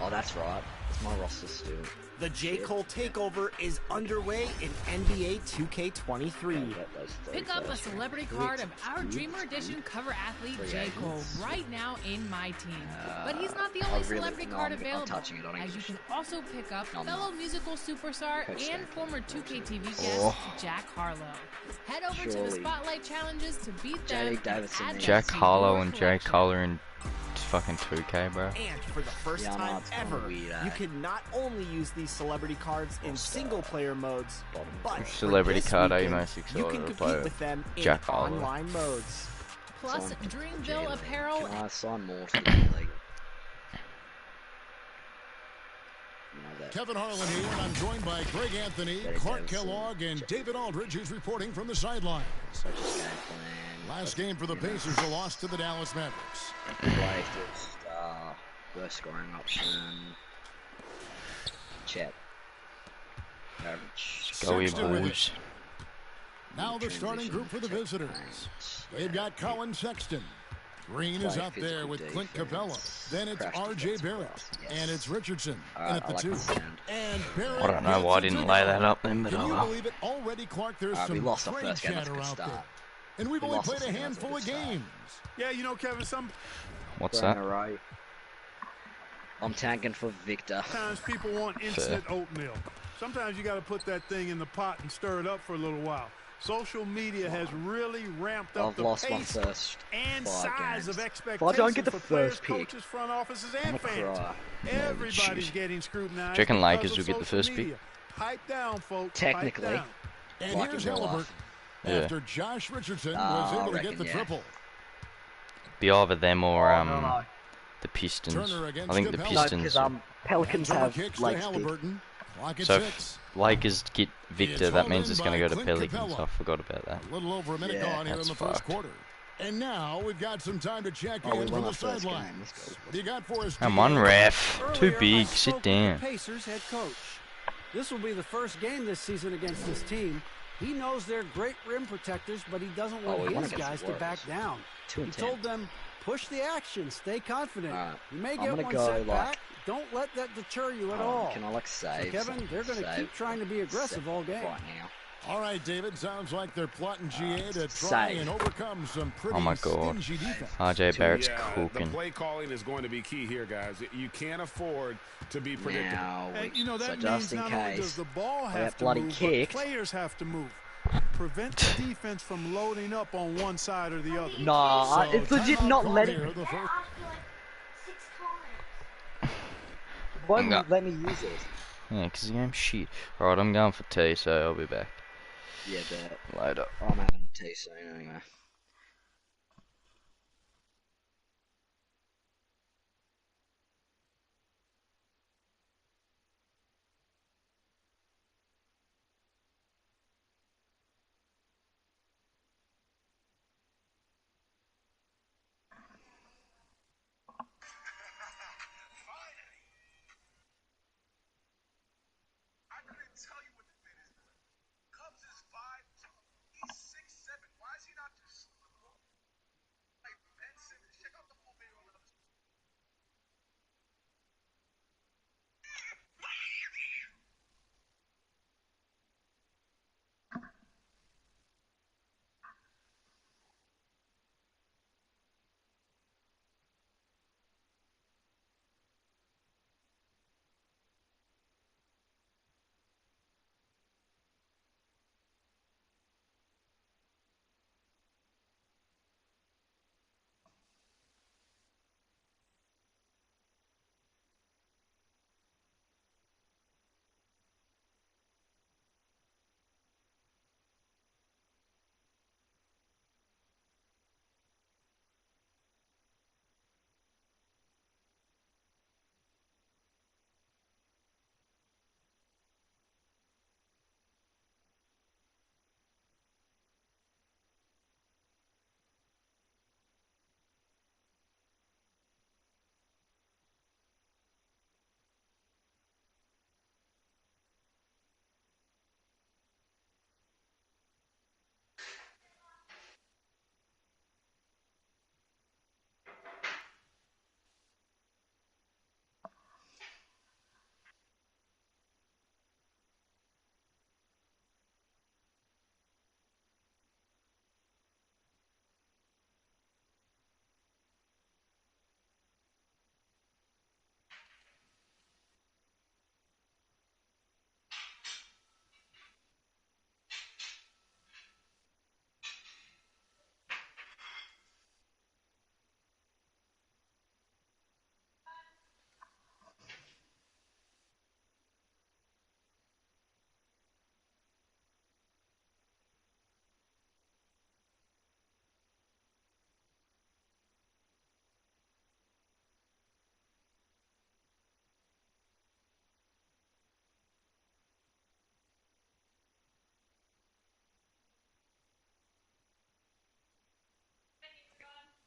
Oh, that's right. It's my roster still. The J. Cole takeover is underway in NBA 2K23. Pick up a celebrity card of our Dreamer Edition cover athlete J. Cole right now in my team. But he's not the only celebrity card available, as you can also pick up fellow musical superstar and former 2K TV guest Jack Harlow. Head over to the Spotlight Challenges to beat them. Jack Harlow and Jay Collar in fucking 2K, bro. And for the first time ever, you can not only use these celebrity cards in single-player modes, but celebrity card are you weekend, most you excited can to compete play with them in Jack Harlow. online modes. Plus, Dreamville apparel. Can I sign more to the league? Kevin Harlan here, and I'm joined by Greg Anthony, Clark Kellogg, and David Aldridge, who's reporting from the sidelines. Last game for the Pacers, a loss to the Dallas Mavericks. Worst scoring option. Chet. Average. Go Bulls. Now the starting group for the visitors. They've got Colin Sexton. Green is out there with Clint Capella. Then it's R.J. Barrett. And it's Richardson in at the 2. And Barrett, I don't know why I didn't lay that up then, but can oh you well. believe it? Already, Clark, there's some trade chatter out there. And we've only played a handful of games. Yeah, you know, Kevin, some... What's that? I'm tanking for Victor. Sometimes people want instant oatmeal. Sometimes you got to put that thing in the pot and stir it up for a little while. Social media has really ramped up the pace and size of expectations I don't get the for first players, pick, coaches, front offices, and fans. Everybody's getting scrutinized. Do you reckon Lakers because will of get the first social pick? media. Pipe down, folks. Technically. Pipe down. And here's Halliburton. After Josh Richardson was able to get the triple. Be either them or the Pistons. I think the Pistons. No, Pelicans have Lake's So if Lakers get Victor, that means it's going to go to Pelicans. I forgot about that. A little over a minute gone here in the first quarter. And now we've got some time to check in from the sidelines. What do you got for us? Come on, ref. Too big. Sit down. Pacers head coach. This will be the first game this season against this team. He knows they're great rim protectors, but he doesn't want his guys to back down. He told them, push the action, stay confident. You may get one setback. Don't let that deter you at all. Can I save? So Kevin, they're going to keep trying to be aggressive all game. Right now. All right, David. Sounds like they're plotting GA to try and overcome some pretty stingy defense. RJ Barrett's cooking. The play calling is going to be key here, guys. You can't afford to be predictable. And, you know, that means not only does the ball have to move, but players have to move. Prevent the defense from loading up on one side or the other. Nah, it's legit not letting me. Why won't you let me use it? Yeah, because the game's shit. Alright, I'm going for tea, so I'll be back. Yeah, bet. Later. I'm having tea soon anyway.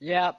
Yep.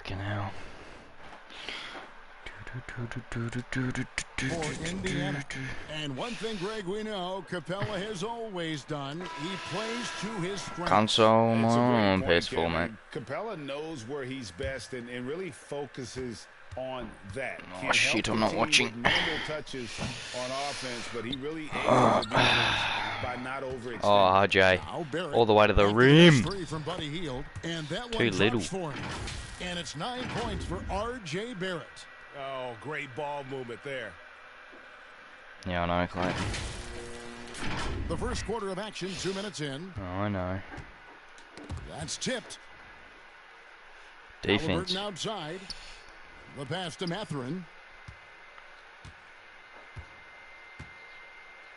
Fucking hell. For Indiana. And one thing, Greg, we know Capella has always done, he plays to his strengths. Console It's a on great point, PS4, mate. Capella knows where he's best and really focuses on that. Oh shit, I'm not watching. Minimal touches on offense, but he really aims by not overextending. Oh, RJ. All the way to the rim. Too little. And it's 9 points for RJ Barrett. Oh, great ball movement there. Yeah, I know, Clay. The first quarter of action, 2 minutes in. Oh, I know. That's tipped. Defense. Outside. The pass to Mathurin.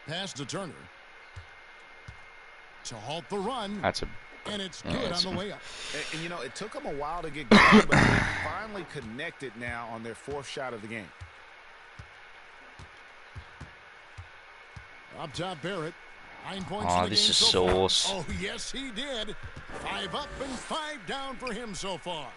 Pass to Turner. To halt the run. That's a... And it's good on the way up. And, you know, it took them a while to get going, but they finally connected now on their fourth shot of the game. Up top, Barrett. 9 points Oh, in the this game is so sauce. far. Oh, yes, he did. 5 up and 5 down for him so far.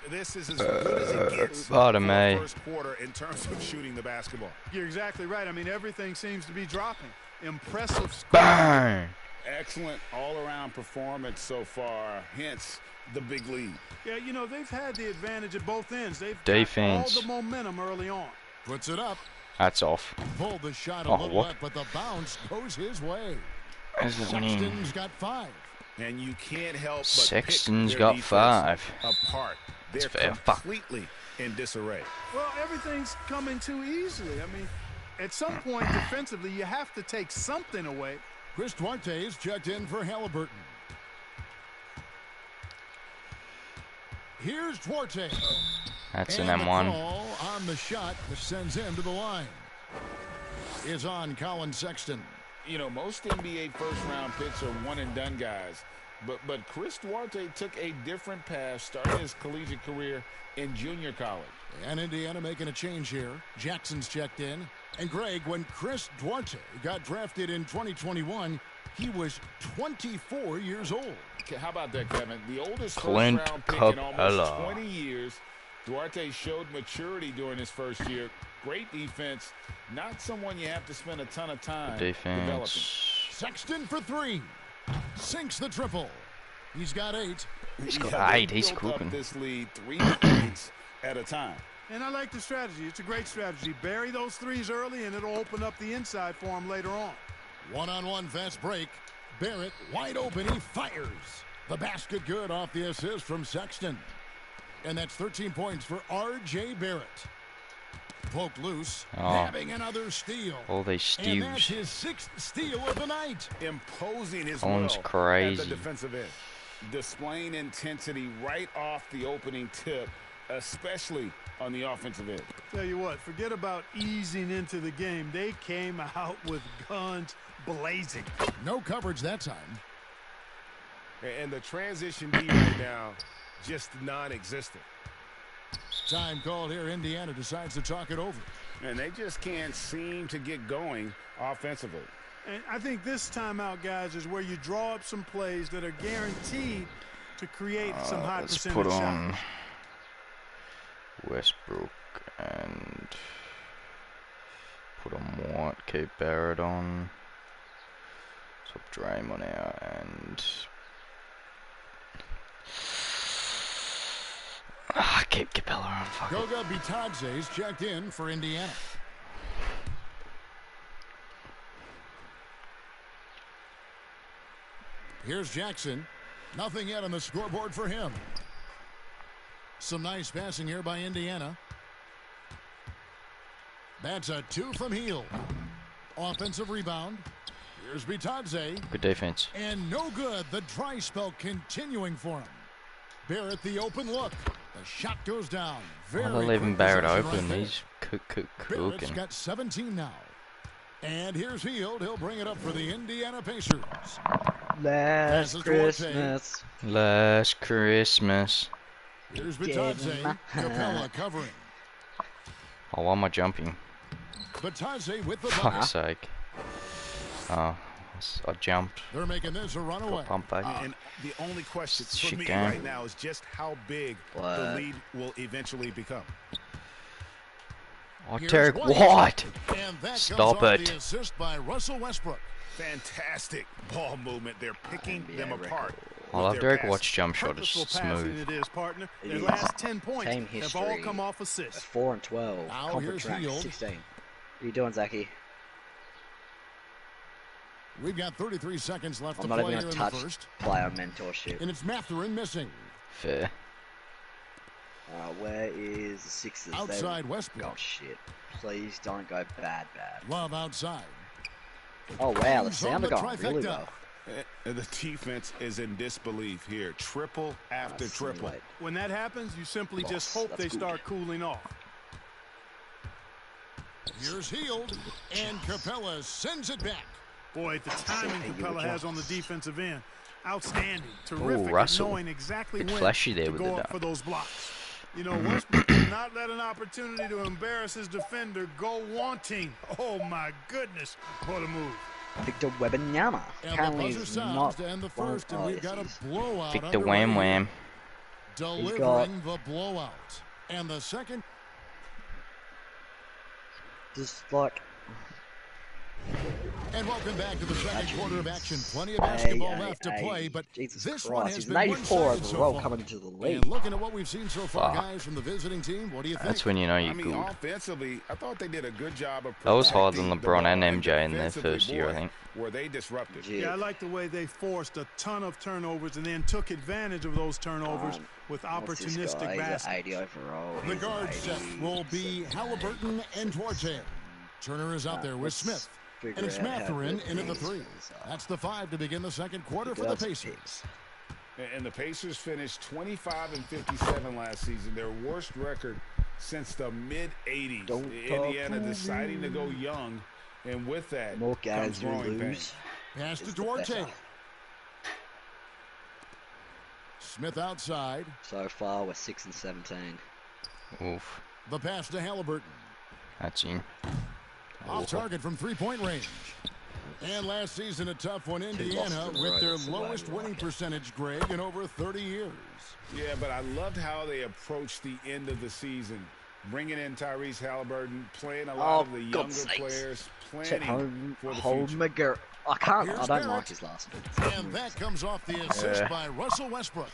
This is as good as it gets for the first quarter in terms of shooting the basketball. You're exactly right. I mean, everything seems to be dropping. Impressive score. Bang! Excellent all-around performance so far, hence the big lead. Yeah, you know, they've had the advantage at both ends. They've Defense. got all the momentum early on. Puts it up. That's off. Pulled the shot a little what? but the bounce goes his way. This is Sexton's got 5. And you can't help but Sexton's pick got their 5. apart. They're fair. completely in disarray. Well, everything's coming too easily. I mean, at some point defensively, you have to take something away. Chris Duarte is checked in for Halliburton. Here's Duarte. That's and an M1. The call on the shot that sends him to the line is on Colin Sexton. You know, most NBA first-round picks are one-and-done guys. But Chris Duarte took a different path, started his collegiate career in junior college. And Indiana making a change here. Jackson's checked in. And Greg, when Chris Duarte got drafted in 2021, he was 24 years old. How about that, Kevin? The oldest Clint first-round pick in almost 20 years. Duarte showed maturity during his first year. Great defense. Not someone you have to spend a ton of time developing. Sexton for 3. Sinks the triple. He's got 8. He's got 8. He's cooking. This lead 3 points at a time. And I like the strategy. It's a great strategy. Bury those threes early, and it'll open up the inside for him later on. One-on-one fast break. Barrett wide open. He fires. The basket good off the assist from Sexton. And that's 13 points for R.J. Barrett. Poked loose. Having another steal. All these steals. And that's his 6th steal of the night. Imposing his Colin's will crazy. at the defensive end. Displaying intensity right off the opening tip, especially on the offensive end. Tell you what, forget about easing into the game. They came out with guns blazing. No coverage that time. And the transition D right now, just non-existent. Time called here. Indiana decides to talk it over. And they just can't seem to get going offensively. And I think this timeout, guys, is where you draw up some plays that are guaranteed to create some high percentage shots. Let's put on Westbrook and put on White, keep Barrett on, swap Draymond out, and keep Capella on. Fuck it. Goga Bitadze's checked in for Indiana. Here's Jackson. Nothing yet on the scoreboard for him. Some nice passing here by Indiana. That's a 2 from Heel. Offensive rebound. Here's Bitadze. Good defense. And no good. The dry spell continuing for him. Barrett the open look. The shot goes down. They're leaving Barrett open. Right, He's Barrett's cooking. got 17 now. And here's Hield. He'll bring it up for the Indiana Pacers. Last Christmas. Last Christmas. Here's Bitadze. Capella covering. Oh, why am I jumping? Bitadze with the Fuck's sake. Oh, I jumped. They're making this a runaway. Pump fake. And the only question for Shit me game. right now is just how big the lead will eventually become. Oh, Derek White! And that Stop comes it. The assist by Russell Westbrook. Fantastic ball movement. They're picking them apart. I love Derek White's jump shot. It's Purposeful smooth. It is, partner. It Their is. last 10 points Team have all come off assists. 4 and 12. Now Conference here's rank Hield. 16. What are you doing, Zachy? We've got 33 seconds left I'm to not play even here going in to the touch first. player mentorship. And it's Mathurin missing. Fair. Where is the Sixers? Outside Westbrook. Oh, shit. Please don't go bad. Love outside. Oh, wow. The He's sound on are the going really trifecta. well. The defense is in disbelief here. Triple after triple. When that happens, you simply just hope that's they good. start cooling off. Here's Hield. And Capella sends it back. Boy, the timing Capella has on the defensive end, outstanding, terrific, Russell. knowing exactly Bit when flashy there to with go the up for dunk. those blocks. You know, Westbrook will not let an opportunity to embarrass his defender go wanting. Oh, my goodness, what a move. Victor Wembanyama. And Apparently the buzzer he's sounds not to end the one- first, and oh, we've yes, got he's- a blowout. Victor underway Wham here. Wham. Delivering the blowout. And the second. Just like... And welcome back to the second quarter of action. Plenty of basketball left to play, but Jesus this Christ, one has he's been 84 one-sided overall so far. coming into the league. And looking at what we've seen so far, Fuck. guys, from the visiting team, what do you think? That's when you know I you're mean, good. offensively, I thought they did a good job of That was harder protecting than the LeBron ball, and MJ in their defensively, first year, I boy, think. Were they disrupted? Yeah, I like the way they forced a ton of turnovers and then took advantage of those turnovers with What's this opportunistic guy? He's at baskets. 80 overall. The He's guard 80. set will be Halliburton and Duarte. Turner is out there with let's Smith. figure And it's out how Mathurin good in at the these three. is, That's the 5 to begin the second quarter he for the does Pacers. picks. And the Pacers finished 25 and 57 last season, their worst record since the mid-'80s. Don't Indiana talk deciding to go young, and with that More comes games you growing pains. lose. Pass to is the Duarte. better. Smith outside. So far, we're 6 and 17. Oof. The pass to Halliburton. That's in. Off target from three-point range. And last season, a tough one, Indiana, with their lowest winning percentage, Greg, in over 30 years. Yeah, but I loved how they approached the end of the season, bringing in Tyrese Halliburton, playing a lot of the younger players, planning for the future. I can't. Here's I don't Barrett. like his last name. And that comes off the assist by Russell Westbrook.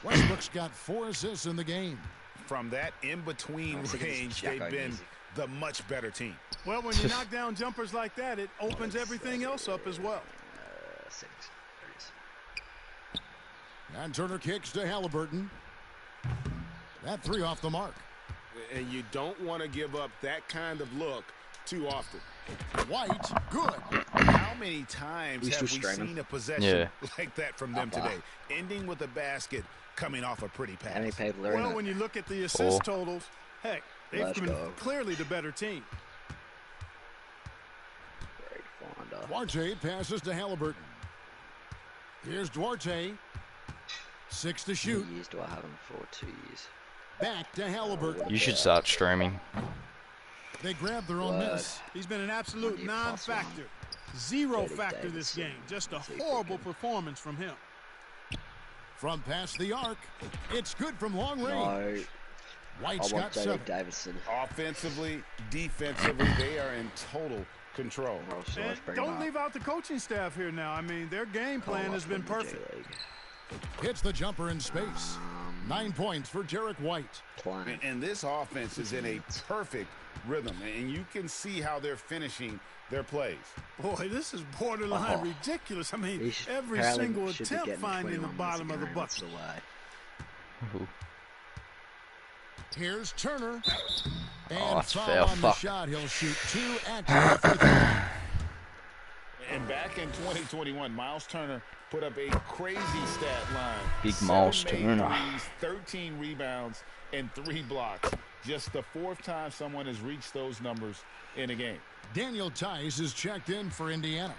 Westbrook's got 4 assists in the game. From that in-between I'm sick of this range, Jacko they've been music. the much better team. Well, when you knock down jumpers like that, it opens everything else up as well. 6. There it is. And Turner kicks to Halliburton. That 3 off the mark. And you don't want to give up that kind of look too often. White, good. How many times We have we still streaming? seen a possession like that from them today, ending with a basket coming off a pretty pass? How many people are in Well, it? when you look at the assist totals, heck, they've Let's been go. clearly the better team. Greg Fonda. Duarte passes to Halliburton. Here's Duarte. 6 to shoot. 2 years do I have him for? 2 years. Back to Halliburton. You should start streaming. They grab their own miss. He's been an absolute non-factor. Zero factor this game. Just a horrible performance from him. From past the arc, it's good from long range. No. White's I got want 7. David Davison. Offensively, defensively, they are in total control. And don't leave out the coaching staff here now. I mean, their game plan has been perfect. Hits the jumper in space. 9 points for Derek White. And this offense is in a perfect rhythm, and you can see how they're finishing their plays. Boy, this is borderline ridiculous. I mean, every single attempt finding the bottom of the bucket. Here's Turner. Oh, And that's foul fair. on the Fuck. shot. He'll shoot 2 at the free throw. And back in 2021, Miles Turner put up a crazy stat line. Big Miles 7 Turner. threes, 13 rebounds, and 3 blocks. Just the 4th time someone has reached those numbers in a game. Daniel Tice is checked in for Indiana.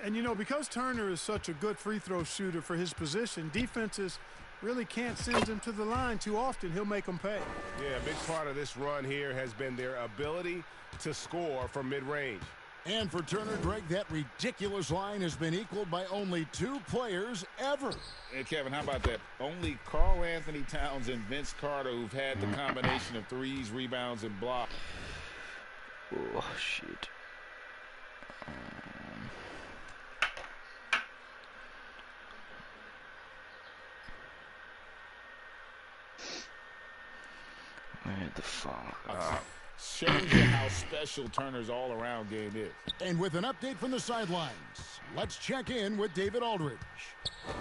And, you know, because Turner is such a good free throw shooter for his position, defenses really can't send him to the line too often. He'll make them pay. Yeah, a big part of this run here has been their ability to score from mid-range. And for Turner, Greg, that ridiculous line has been equaled by only 2 players ever. Hey, Kevin, how about that? Only Karl Anthony Towns and Vince Carter who've had the combination of threes, rebounds, and blocks. Oh, shit. Where the fuck? Shows you how special Turner's all-around game is. And with an update from the sidelines, let's check in with David Aldridge.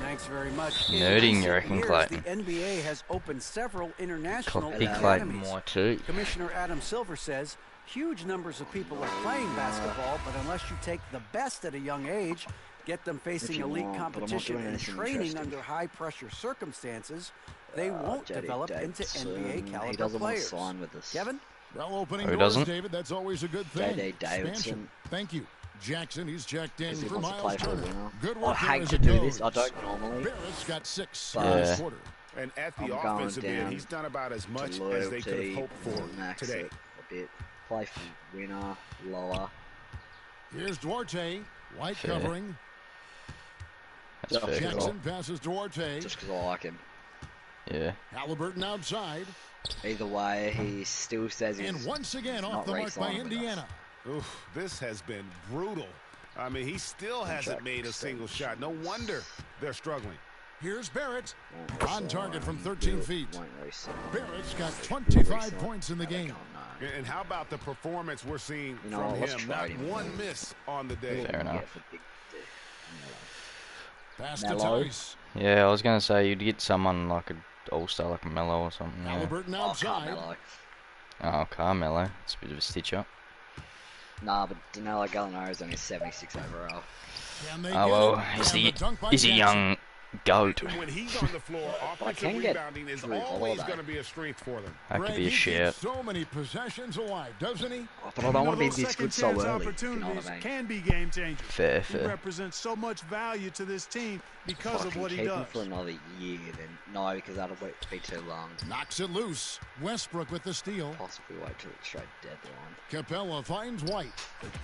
Thanks very much. Nerding, you reckon, Clayton? The NBA has opened several international Clayton more too. Commissioner Adam Silver says huge numbers of people are playing basketball, but unless you take the best at a young age, get them facing elite competition and training under high-pressure circumstances, they won't develop into NBA caliber players. Kevin? Well, opening doors, doesn't? David, that's always a good thing. Expansion. Thank you. Jackson, he's checked in for Miles Turner. Good work. I hate to do this. I don't normally. Barrett's got 6 this quarter. And at the offensive end, he's done about as much as they could have hoped for today. A bit. Play for winner, lower. Here's Duarte. White covering. That's Jackson passes Duarte. Just because I like him. Yeah. Halliburton outside. Either way, he still says he's and once again off the mark by Indiana. Oof, this has been brutal. I mean, he still hasn't made a single shot. No wonder they're struggling. Here's Barrett. On target from 13 feet. Barrett's got 25 points in the game. And how about the performance we're seeing from him? Not one miss on the day. Fair enough. Pass to Tice. Yeah, I was going to say you'd get someone like an all-star like Melo or something. Yeah. Halliburton outside. Oh, Carmelo. It's a bit of a stitch-up. Nah, but Danilo Gallinari's only 76 overall. Oh, well, he's a young goat. When he's on the floor, offensive rebounding is always going to be a strength for them. That could be a shit. So many possessions alive, doesn't he? But I don't want to be this good so early. Opportunities can be game changers. Fair. He represents so much value to this team because of what he does. For another year, then no, because that'll be too long. Knocks it loose. Westbrook with the steal. Possibly wait till it's straight deadline. Capella finds White.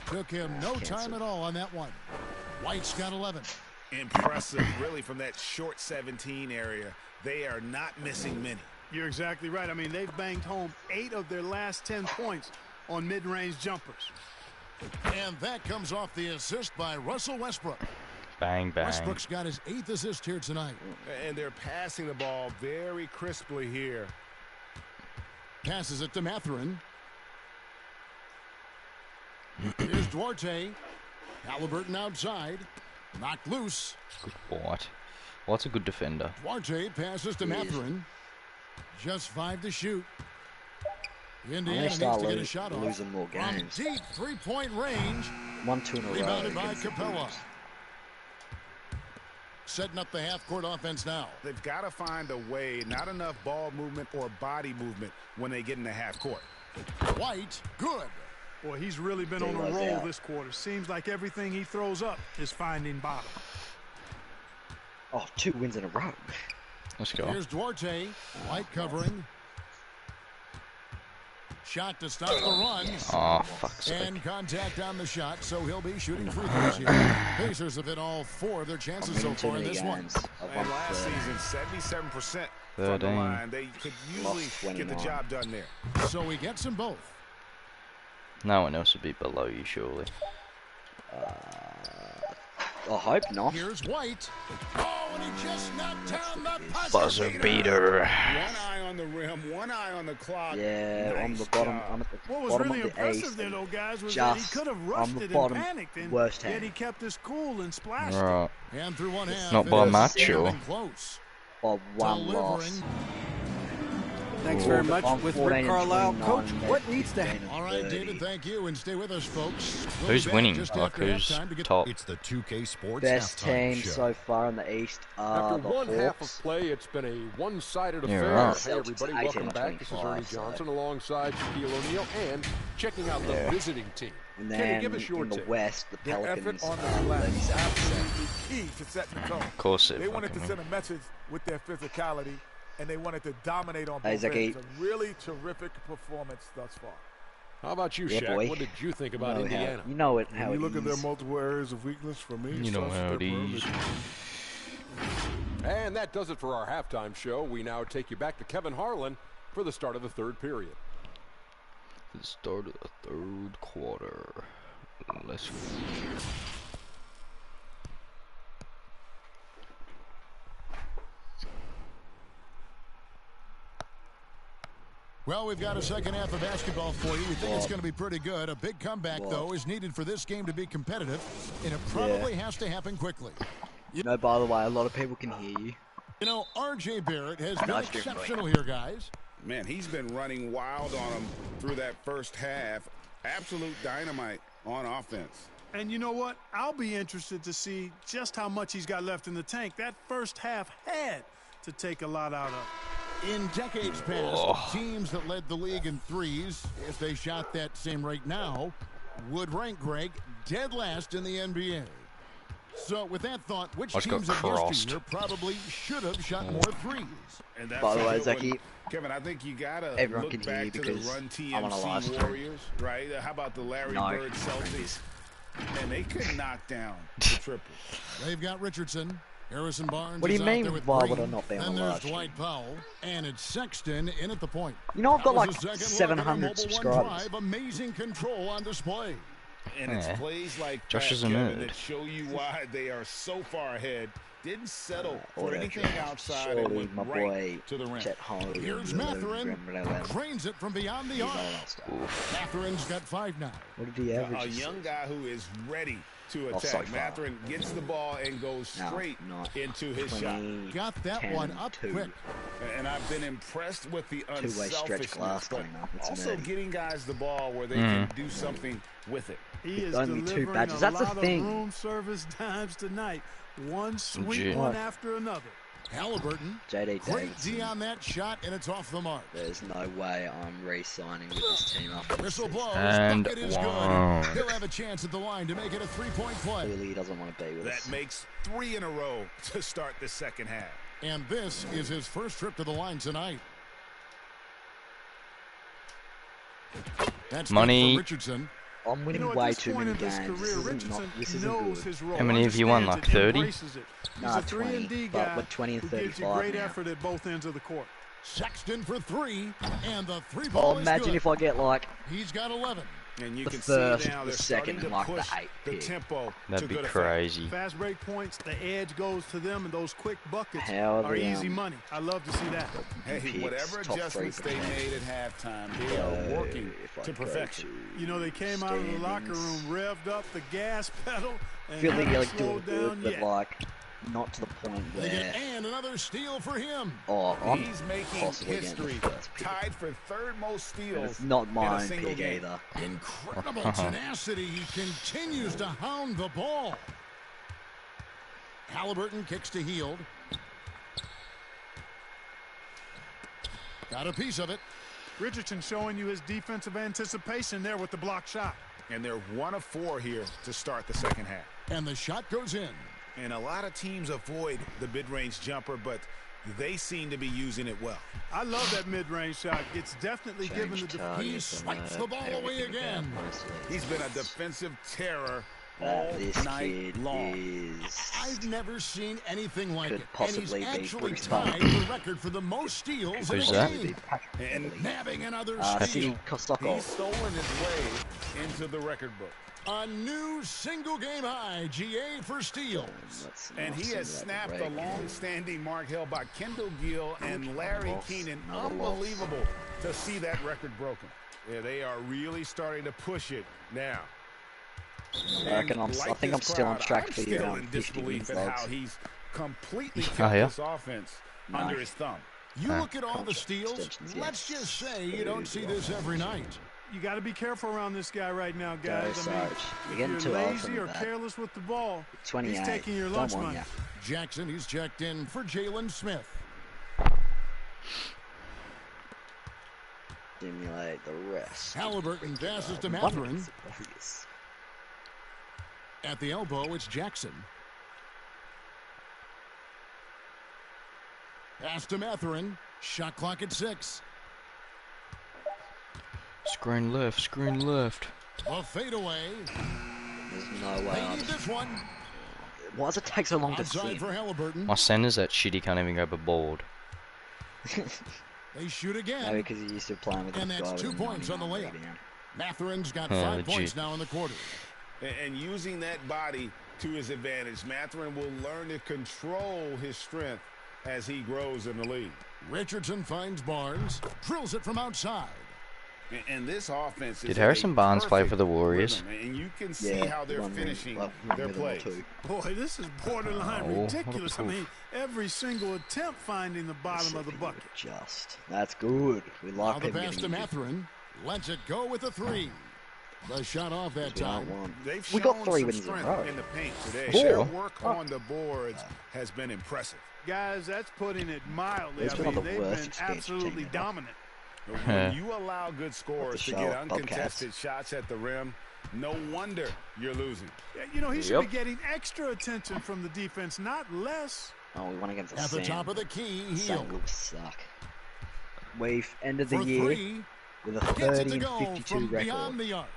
Took him no time at all on that one. White's got 11. Impressive, really, from that short 17 area. They are not missing many. You're exactly right. I mean, they've banged home 8 of their last 10 points on mid-range jumpers. And that comes off the assist by Russell Westbrook. Bang, bang. Westbrook's got his 8th assist here tonight. And they're passing the ball very crisply here. Passes it to Mathurin. Here's Duarte. Halliburton outside. Knocked loose. Good White. White's a good defender. Duarte passes to Mathurin. Just 5 to shoot. Indiana needs to get a shot off. Losing more games. From deep 3-point range. 1-2 in a row. Rebounded by Capella. Setting up the half-court offense now. They've got to find a way, not enough ball movement or body movement when they get in the half court. White, good. Boy, he's really been on a roll this quarter. Seems like everything he throws up is finding bottom. Oh, 2 wins in a row. Let's go. Here's Duarte. White covering. Shot to stop the run. Oh, fuck's sake. And contact on the shot, so he'll be shooting free throws here. Pacers have hit all 4 of their chances so far in this one. And last season, 77% from the line. They could usually get the job done there. So he gets them both. No one else would be below you, surely. I hope not. Here's White. Oh, and he just knocked down the buzzer beater. One eye on the rim, one eye on the clock. Yeah, nice on the bottom. What was really impressive there, though, guys, was that he could have rushed it and panicked, and yet he kept his cool and splashed right. it. And through one half, not by much, sure. Close. By 1 loss. Thanks very much. With Rick Carlisle, Coach, what needs to happen? All right, David, thank you, and stay with us, folks. Who's winning? Like, who's top? It's the 2K Sports best team so far in the East are After the one Hawks. half of play, it's been a one-sided Yeah, affair. right. Hey, everybody, welcome back. This is Ernie Johnson alongside Shaquille O'Neal and checking out the visiting team. And Can you then give us your in the take? West, the Pelicans on the are glass 37%. absolutely key to setting the tone. Of course They wanted to send a message with their physicality, and they wanted to dominate on Hey, both Zaki. ends. A really terrific performance thus far. How about you, Yeah, Shaq? boy. What did you think about You know Indiana? You know it. How When you it look at their is. multiple areas of weakness, for me, You know how it is. And that does it for our halftime show. We now take you back to Kevin Harlan for the start of the third period. The start of the third quarter. Let's go. Well, we've got a second half of basketball for you. We think it's going to be pretty good. A big comeback, though, is needed for this game to be competitive, and it probably has to happen quickly. No, by the way, a lot of people can hear you. You know, R.J. Barrett has been Nice stream, exceptional here, guys. Man, he's been running wild on them through that first half. Absolute dynamite on offense. And you know what? I'll be interested to see just how much he's got left in the tank. That first half had to take a lot out of. In decades past, teams that led the league in threes, if they shot that same rate now, would rank, Greg, dead last in the NBA. So with that thought, which teams of yesteryear probably should have shot more threes? And that's By the way, Zachy, Kevin, I think you gotta everyone look can hear back you to the because Run I'm on a live TMC stream. Warriors, right? How about the Larry Bird Celtics? Man, they could knock down the triple. They've got Richardson. Harrison Barnes. What do you is mean, out there with why Green. would I not be on Then the there's live stream? Dwight Powell, and it's Sexton in at the point. You know, I've got That like was a second look at 700 a mobile subscribers. one drive. Amazing control on display. And it's plays like Josh that, is a Kevin, nerd. that show you why they are so far ahead. Didn't settle for Whatever. anything outside and Surely went my right boy to the rim. Chet Holmgren. Here's Mathurin. Drains it from beyond the arc. Matherin's got 5 now. What did he average? A young guy who is ready to Oh, so attack. far. Mathurin gets the ball and goes straight into his shot. Got that 10, one up 2. quick. And I've been impressed with the Two-way stretch glass unselfishness, but coming up. It's also nerdy. getting guys the ball where they can do something with it. He is only 2 delivering badges. a That's the lot thing. of room service dimes tonight. One sweet Legit. one after another. Halliburton. JD Great Davidson. D on that shot, and it's off the mark. There's no way I'm re-signing with this team after this Whistle season. blows. And Bucket is one. good. He'll have a chance at the line to make it a 3-point play. Clearly he doesn't want to be with us. That makes 3 in a row to start the second half. And this is his first trip to the line tonight. That's Money. good for Richardson. I'm winning You know, at way this too point many in his games. career, Richardson This isn't knows good. his role. How many have you won, understands like it, 30? embraces it. He's Nah, a 3 and D 20, but guy with 20 and who gives you 35 great now. effort at both ends of the court. Sexton for 3, and the 3 Oh, ball is imagine good. if I get like He's got 11. And you the can first, see now the they're second, starting and to like push the 8th the pick. tempo That'd to be good effect. crazy. Fast break points, the edge goes to them, and those quick buckets Hell are yeah. easy money. I love to see that. Hey, Picks, whatever top 3 adjustments they percent. made at halftime, they are working If I to go perfection. You know, they came out of the locker room, standings. revved up the gas pedal, and Feel like haven't you're like doing slowed good, down but yet. like not to the point They where get, and another steal for him. I'm He's making possibly getting history, the first pick. tied for 3rd most And steals it's not in my a own single pick game. either. Incredible tenacity. He continues to hound the ball. Halliburton kicks to Heald. Got a piece of it. Richardson showing you his defensive anticipation there with the block shot. And they're 1 of 4 here to start the second half. And the shot goes in. And a lot of teams avoid the mid-range jumper, but they seem to be using it well. I love that mid-range shot. It's definitely given the He swipes the ball away again. He's been a defensive terror all This night kid long. is I've never seen anything like could it. And he's possibly be actually Bruce tied Bowen. the record for the most steals in Who's a that? game. And Nabbing another City steal. Kostakov. he's stolen his way into the record book. A new single-game high, GA for steals. That's And he has snapped the long-standing mark held by Kendall Gill and Larry Keenan. Unbelievable to see that record broken. Yeah, they are really starting to push it now. I reckon I think I'm still on track for still around in 50 disbelief at wins, how lads. he's completely Oh, kept yeah? this offense under his thumb. You look at all the Contract steals, extensions, yeah. let's just say you don't see this every night. You got to be careful around this guy right now, Go, guys. I mean, Sarge. You're if getting you're too old lazy for or that. careless with the ball, 28. he's taking your Don't lunch want money. ya. Jackson, he's checked in for Jalen Smith. Simulate the rest. Halliburton passes to One Mathurin. is obvious. At the elbow, it's Jackson. Pass to Mathurin. Shot clock at 6. Screen left, screen left. The fadeaway. There's no way. They need this one. Why does it take so long to Outside see? for Halliburton. My center's that shit, he can't even go board. They shoot again. Maybe because he's used to playing with And this that's guy 2 with points on the 99 layup. rebound. Matherin's got Yeah, 5 legit. points now in the quarter. And using that body to his advantage, Matherin will learn to control his strength as he grows in the league. Richardson finds Barnes, drills it from outside. And this offense is Did Harrison Barnes play for the Warriors? rhythm, and you can see how they're finishing their plays. Boy, this is borderline Oh, ridiculous. I mean, every single attempt finding the bottom of the bucket. That's good. We Now like the him pass to getting Matherin. Lets it go with a 3. The shot off that time. They've We got shown 3 some wins in a strength row. in the paint today. 4. Their work on the boards has been impressive. Guys, that's putting it mildly. It's I one of mean, the they've worst been expansion absolutely teams ever. dominant. But when you allow good scorers to show, get Bobcats. uncontested shots at the rim, no wonder you're losing. Yeah, you know, he should be getting extra attention from the defense, not less. Oh, we won against the At the top of the key, Sam Hield. will suck. We've ended the For year 3. with a Gets it 30 to and go 52 from record. beyond the arc.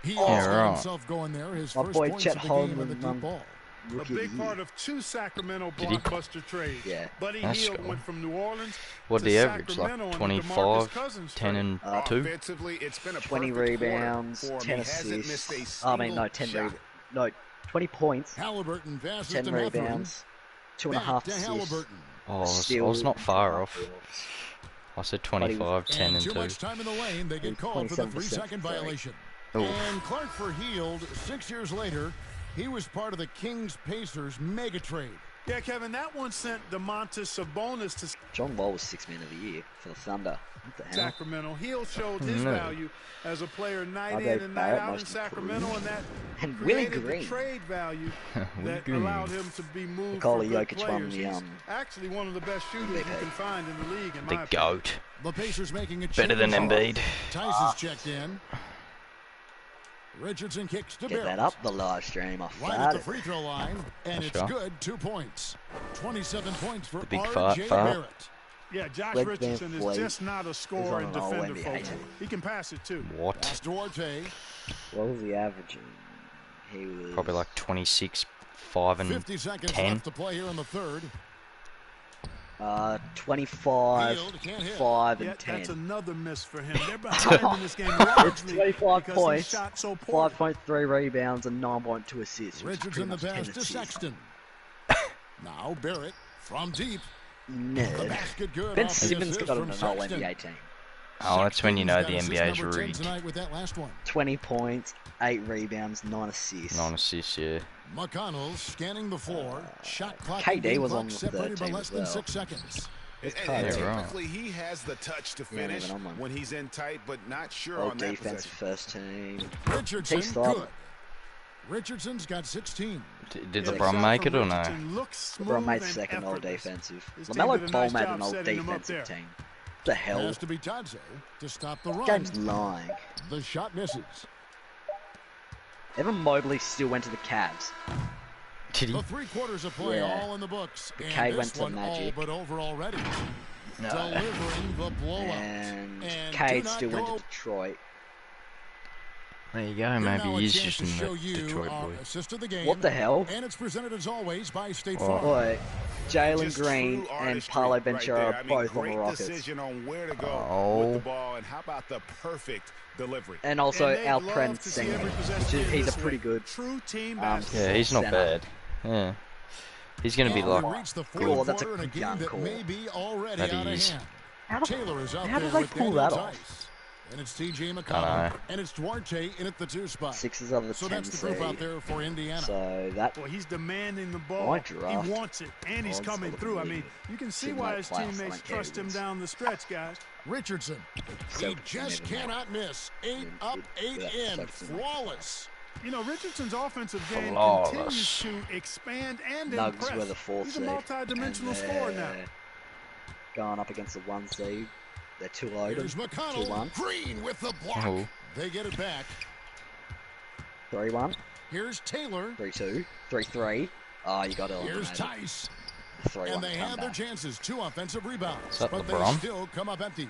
He Oh, has got right. himself going there. His My first boy points Chet of the game on the Holmgren, deep ball. A Rookie of big the year. part of 2 Sacramento Did he? blockbuster trades. Yeah. Buddy That's Hield cool. went from New Orleans What to the average? Sacramento Like on the DeMarcus 25, Cousins 10 trade. and 2? Offensively, it's been a 20 perfect quarter rebounds, for him. 10 He hasn't missed a assists. I mean, no, 10 single rebounds. shot. No, 20 points, Halliburton passes 10 to Matherin. rebounds, 2.5 Back to assists. Halliburton. Oh, I was Steals. not far off. I said 25, 10 And and too 2. much time in the lane. They get called for the 27% 3-second from three. violation. Oh. And Clark for Hield, 6 years later, he was part of the Kings-Pacers mega trade. Yeah, Kevin, that one sent DeMontis Sabonis to John Wall was 6th man of the year for the Thunder. What the hell? Sacramento. Hield showed his No. value as a player night I in gave and night Barrett out in most Sacramento, improved. and that And Willie created the Green. trade value that Green. allowed him to be moved Nikola for good Jokic won players. the, He's actually one of the best shooters you can find in the league, in The my opinion. GOAT. The Pacers making a Better than change. Embiid. Tice is checked in. Richardson kicks to Get Barrett. that up the live stream. I Right at fired the it. free throw line, and it's Sure. good. 2 points. 27 points for The big R.J. fart. Barrett. Yeah, Josh Greg Richardson Van is Fleet just not a is scorer on and an defender, All-NBA folks. team. He can pass it, too. What? That's Duarte. What was he averaging? He was Probably like 26, 5 and 50 seconds 10. left to play here in the third. 25, Hield can't hit. 5, Yeah, and 10. that's another miss for him. They're behind in this game largely 25 because points, he shot so poor. 5.3 rebounds, and 9.2 assists. which is Richardson pretty the much pass 10 to assists. Sexton. Now Barrett from deep. The Nerd. basket good. Ben off the Simmons assist got an from all Sexton. NBA team. Oh, that's when you know the Sexton's got NBA's assist number 10 rigged. tonight with that last one. 20 points, 8 rebounds, 9 assists. 9 assists, yeah. McConnell scanning the floor. Shot clock. KD and game was clock on the separated by team less as than well. 6 seconds. And Yeah, right. typically he has the touch to Yeah, finish even on one. when he's in tight, but not sure All on that defensive possession. first team. Richardson He's starting. good. Richardson's got 16. Did Yeah, LeBron shot make from it or no? Richardson looks LeBron smooth made and second all effortless. defensive. His team did LaMelo a Ball nice made job an all setting him up defensive there. team. What the hell? Has to be Tadze to stop the run. Game's lying. The shot misses. Evan Mobley still went to the Cavs. Did he? The 3 quarters of play Yeah. all in the books. But And K this went to one Magic. all but over already. No. Delivering the blowout. And And Cade do not still went go- to Detroit. There you go, Here maybe now a he's chance just to in show the you Detroit our boy. assist of the game. What the hell? And it's presented as always by State Oh. Farm. Boy, Jalen Just Green true and artistry Paolo right Ventura there. are I mean, both on the great Rockets. decision on where to go Oh. with the ball, and how about the perfect delivery? And also And they'd Al love Prince to see singing, every possession which is, go he's a this pretty way. good. True team Um, basketball. Yeah, he's not Center. bad. Yeah. He's going to be And we like, reach the fourth Cool, that's a quarter in a game young that call. may be already That out of is. hand. How, Taylor is out how there did they with pull Daniel that off? Tice. And it's T.J. Dunno. McConnell. And it's Duarte in at the 2 spot. Sixers are the So 10 that's the group out seed. there for Indiana. So that Boy, he's demanding the ball. My He draft wants it, and he's odds coming are through. I really mean, you can see seem why like his playoffs. I teammates don't care trust who him wins. down the stretch, guys. Richardson. He So just never mind. cannot miss. 8 up, 8 Yeah, in. so Flawless. You know, Richardson's offensive game Flawless. continues to expand and Nuggets impress. were the 4th He's a seed. multi-dimensional and scorer now. they're going up against the 1 seed. They're 2-0. Here's McConnell. 2-1. Green with the block. Oh. They get it back. 3-1. Here's Taylor. 3-2. 3-3. Oh, you got it. Here's Tice. 3-1 And they have their comeback. chances. 2 offensive rebounds. Is that But they LeBron? still come up empty.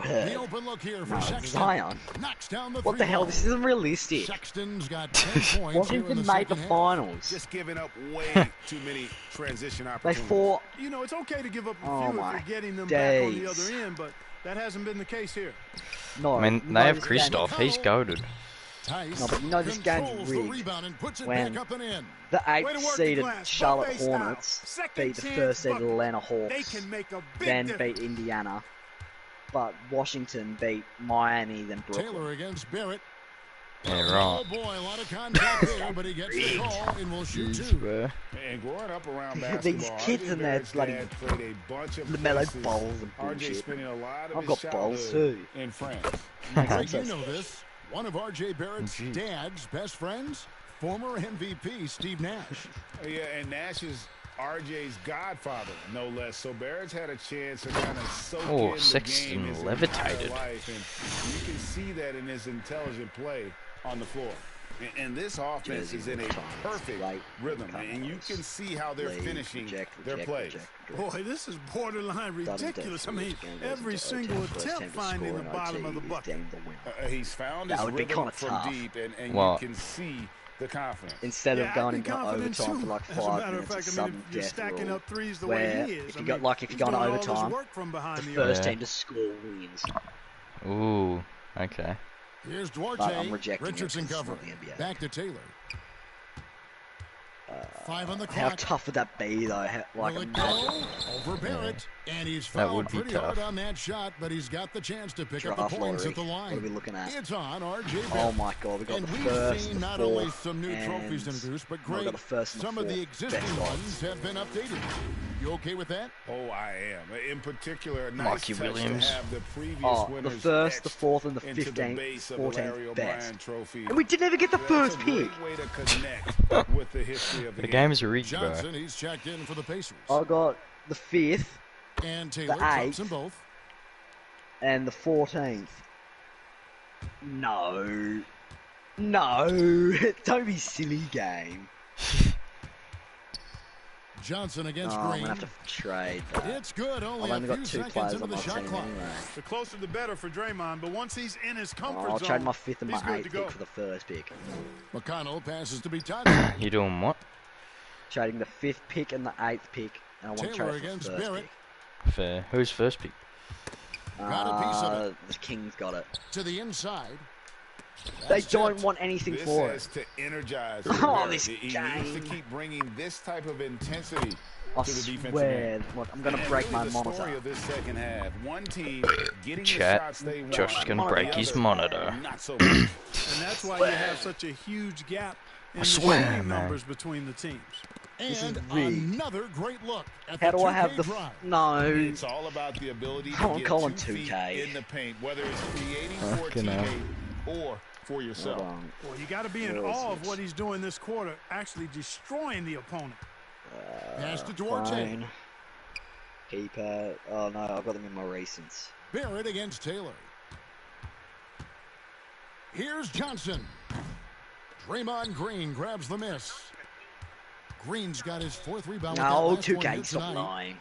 The open look here for Sexton. Zion. Knocks down the What the hell? This isn't realistic. Sexton's got 10 points. Washington made the finals. Just giving up way too many transition opportunities. They fought. You know, it's okay to give up a Oh few if my you're getting them days. back on the other end, but that hasn't been the case here. No, I mean, they have Kristoff. He's goated. No, but you know this game's rigged when the 8th-seeded Charlotte Hornets beat the 1st-seeded Atlanta Hawks, then beat Indiana, but Washington beat Miami, then Brooklyn. Taylor against Barrett. Yeah, right. Oh boy, a lot of contact there, but he gets the call and will shoot two. And growing up around basketball, These kids in there bloody LaMelo balls and bullshit. I've got balls too. In France. Greg, you know this. One of R.J. Barrett's dad's best friends, former MVP Steve Nash. Yeah, and Nash is RJ's godfather, no less. So Barrett's had a chance to kind of soak in the Sexton game his levitated. entire life, and you can see that in his intelligent play on the floor. And this offense is in a perfect rhythm, and you can see how they're finishing their plays. Boy, this is borderline ridiculous. I mean, every single attempt finding the bottom of the bucket. He's found his rhythm from deep, and you can see the confidence. Instead of going into overtime for like 5 minutes of sudden death rule, where if you got if you go into overtime, the first team to score wins. Ooh, okay. Here's Duarte. I'm rejecting Richardson it, cover. Back to Taylor. 5 on the How clock. tough would that be, though? Like, Will it go? Over Barrett. And he's fouled pretty hard on that shot, but he's got the chance to pick up the points at the line. What are we looking at? It's on R.J. Barrett. Oh my god, we got and the we've first, seen the not only fourth, some new trophies and introduced, but we great. got the first and the Some of the fourth existing best ones have been updated. You okay with that? Oh, I am. In particular, a nice Marky touch Williams. to have the previous the winners first, the fourth, and the into the 15th, base of the Larry 14th O'Brien best. trophy. And we didn't even get the first pick. Great way to connect with the history of The game is rigged, bro. Johnson, he's checked in for the Pacers. I got the 5th, And Taylor the drops 8th, them both. and the 14th. No. No. Don't be silly, game. Johnson against I'm Green. going to have to trade that. It's good. Only I've only a got few 2 seconds players into on the my shot team clock. anyway. The closer the better for Draymond, but once he's in his comfort I'll zone, trade my 5th and my he's good 8th to go. pick for the first pick. McConnell passes to be Todd. You doing what? Trading the 5th pick and the 8th pick, and I want to Taylor trade it for against the first Barrett. pick. Fair. Who's first pick? Got a piece of it. The Kings got it. To the inside. They don't want anything This for has it. to energize. Oh, Barrett. this He game. needs to keep bringing this type of intensity I to the defensive swear, end. look, I'm going to And break really my the story monitor. of this second half. One team getting Chat. the shots they want. Josh is gonna the break his other monitor. Not so much. And that's why you have such a huge gap in the swear, shooting man. numbers between the teams. And rigged. another great look at How the do I have 2K the... drive. No. It's all about the ability to I'm get calling 2 feet 2K. in the paint, whether it's creating for a Fucking hell. teammate or for yourself. Hold on. Well, you got to be in Where is awe of it? what he's doing this quarter, actually destroying the opponent. Pass to Duarte. Fine. Keeper. Oh no, I've got them in my recents. Barrett against Taylor. Here's Johnson. Draymond Green grabs the miss. Green's got his 4th rebound. No, with that last 2K, one here stop tonight. lying.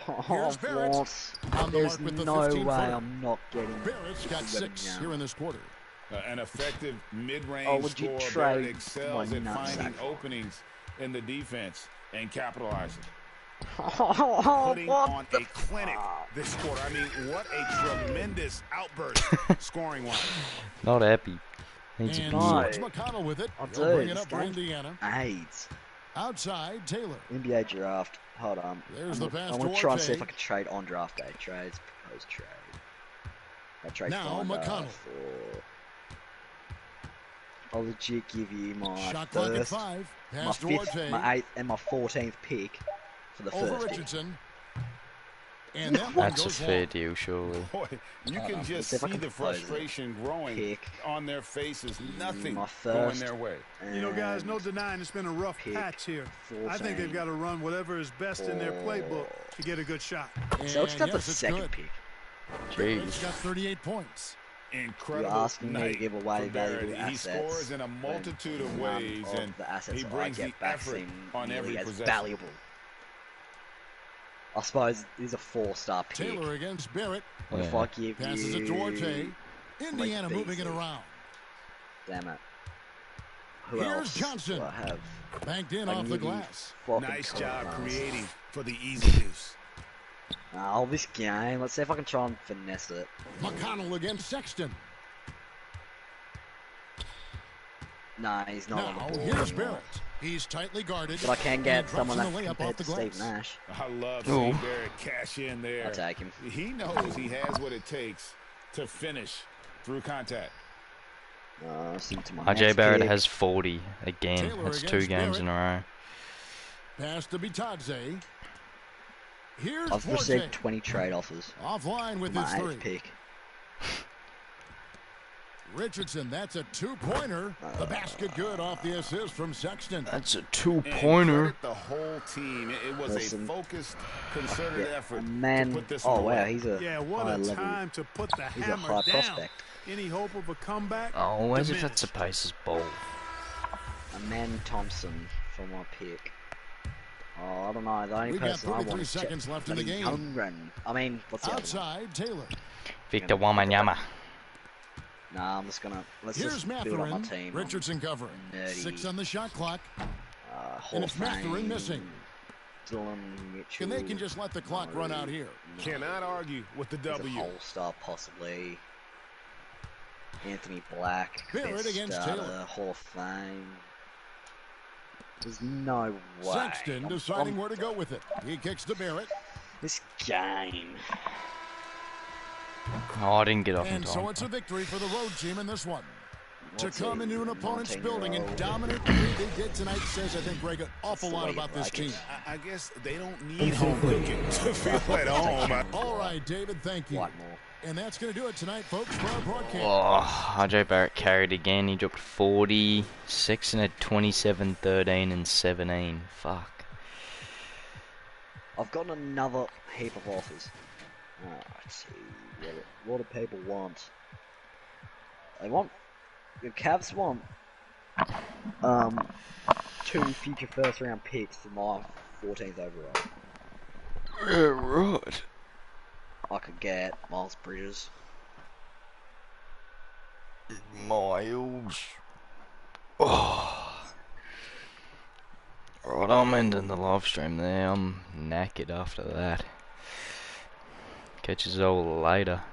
Oh, Here's Barrett. what? On the There's mark with the no way 15-footer. I'm not getting... Barrett's got I'm getting 6 now. here in this quarter. An effective mid-range Oh, would you scorer. trade Barrett excels my at finding nutsack? openings in the defense and capitalizing. Oh, Putting what on the a clinic this quarter. I mean, what a tremendous outburst scoring-wise. Not happy. Needs a And beer. George McConnell with it. I'll He'll do bring it. it up for This Indiana. AIDS. Outside, Taylor. NBA draft. Hold on. There's I'm the pass I to want to try and see Duarte. if I can trade on draft day. Trades, proposed trade. I'll trade Now Finder McConnell. for... I'll legit give you my Shot clock at first, 5. my Pass 5th, Duarte. my 8th, and my 14th pick for the Over first pick. Richardson. And that one That's a goes fair long. deal, surely. Boy, you can Let's just see if I see can the close it. frustration growing Pick. on their faces. Nothing My going first their way. You know, guys, no and denying it's been a rough pick patch here. I 14. think they've got to run whatever is best in their playbook to get a good shot. So let's And get the yes, it's second good. pick. Barrett's Jeez. got 38 points. Incredible You're asking me to night give away for Barrett. valuable He assets scores in a when multitude of none ways, of and the assets he I brings get the back effort seem on nearly every as possession. valuable. I suppose he's a 4-star pick. Taylor against Barrett. What if I give Passes you... it to Orte. Indiana moving it around. Damn it. Who Here's else Johnson. do I have? Banked in off the glass. Nice job creating for the easy use. Oh, this game. Let's see if I can try and finesse it. McConnell against Sexton. Nah, he's not on the ball here's anymore. Barrett. He's tightly guarded. But I can get someone that's layup compared off the to glass. Steve Nash. I love seeing Barrett cash in there. I'll take him. He knows he has what it takes to finish through contact. RJ Barrett has 40 again. Taylor That's 2 against games in a row. Pass to Bitadze. Here's I've Forte. received 20 trade offers. Offline with my his 3. 8th pick. Richardson, that's a 2-pointer. The basket good off the assist from Sexton. That's a 2-pointer. The whole team. It was a focused, concerted effort Man, to put this oh one wow, away. he's a what high a level. time to put the He's a hammer high down. prospect. Any hope of a comeback? Oh, as if that's a Pacers ball. Man Thompson for my pick. Oh, I don't know. The only We've got person I 33 want is seconds left in the game. Youngren. I mean, what's the other one? Outside, Taylor. Victor Wembanyama. Nah, I'm just gonna Here's just build up my Mathurin. team. Richardson covering. Nerdy. 6 on the shot clock. Hall And of it's Mathurin Fame, missing. Dylan Mitchell. And they can just let the clock run out here. Cannot argue with the He's a W. All-Star possibly. Anthony Black. Barrett best against starter, Taylor. Hall of Fame. There's no way. Sexton deciding where to go with it. He kicks to Barrett. This game. Oh, I didn't get off in And time. so it's a victory for the road team in this one. To come into an opponent's 19-year-old. building and dominate the way they did tonight says, I think, Greg, an awful lot about this team. I guess they don't need home cooking to feel at home. All right, David, thank you. And that's going to do it tonight, folks, for our broadcast. Oh, RJ Barrett carried again. He dropped 40. Sexton had 27, 13, and 17. Fuck. I've gotten another heap of offers. Let's see. What do people want? They want... The Cavs want 2 future first-round picks for my 14th overall. Yeah, right. I could get Miles Bridges. Miles. Oh. Right, I'm ending the live stream there. I'm knackered after that. Catch you all later.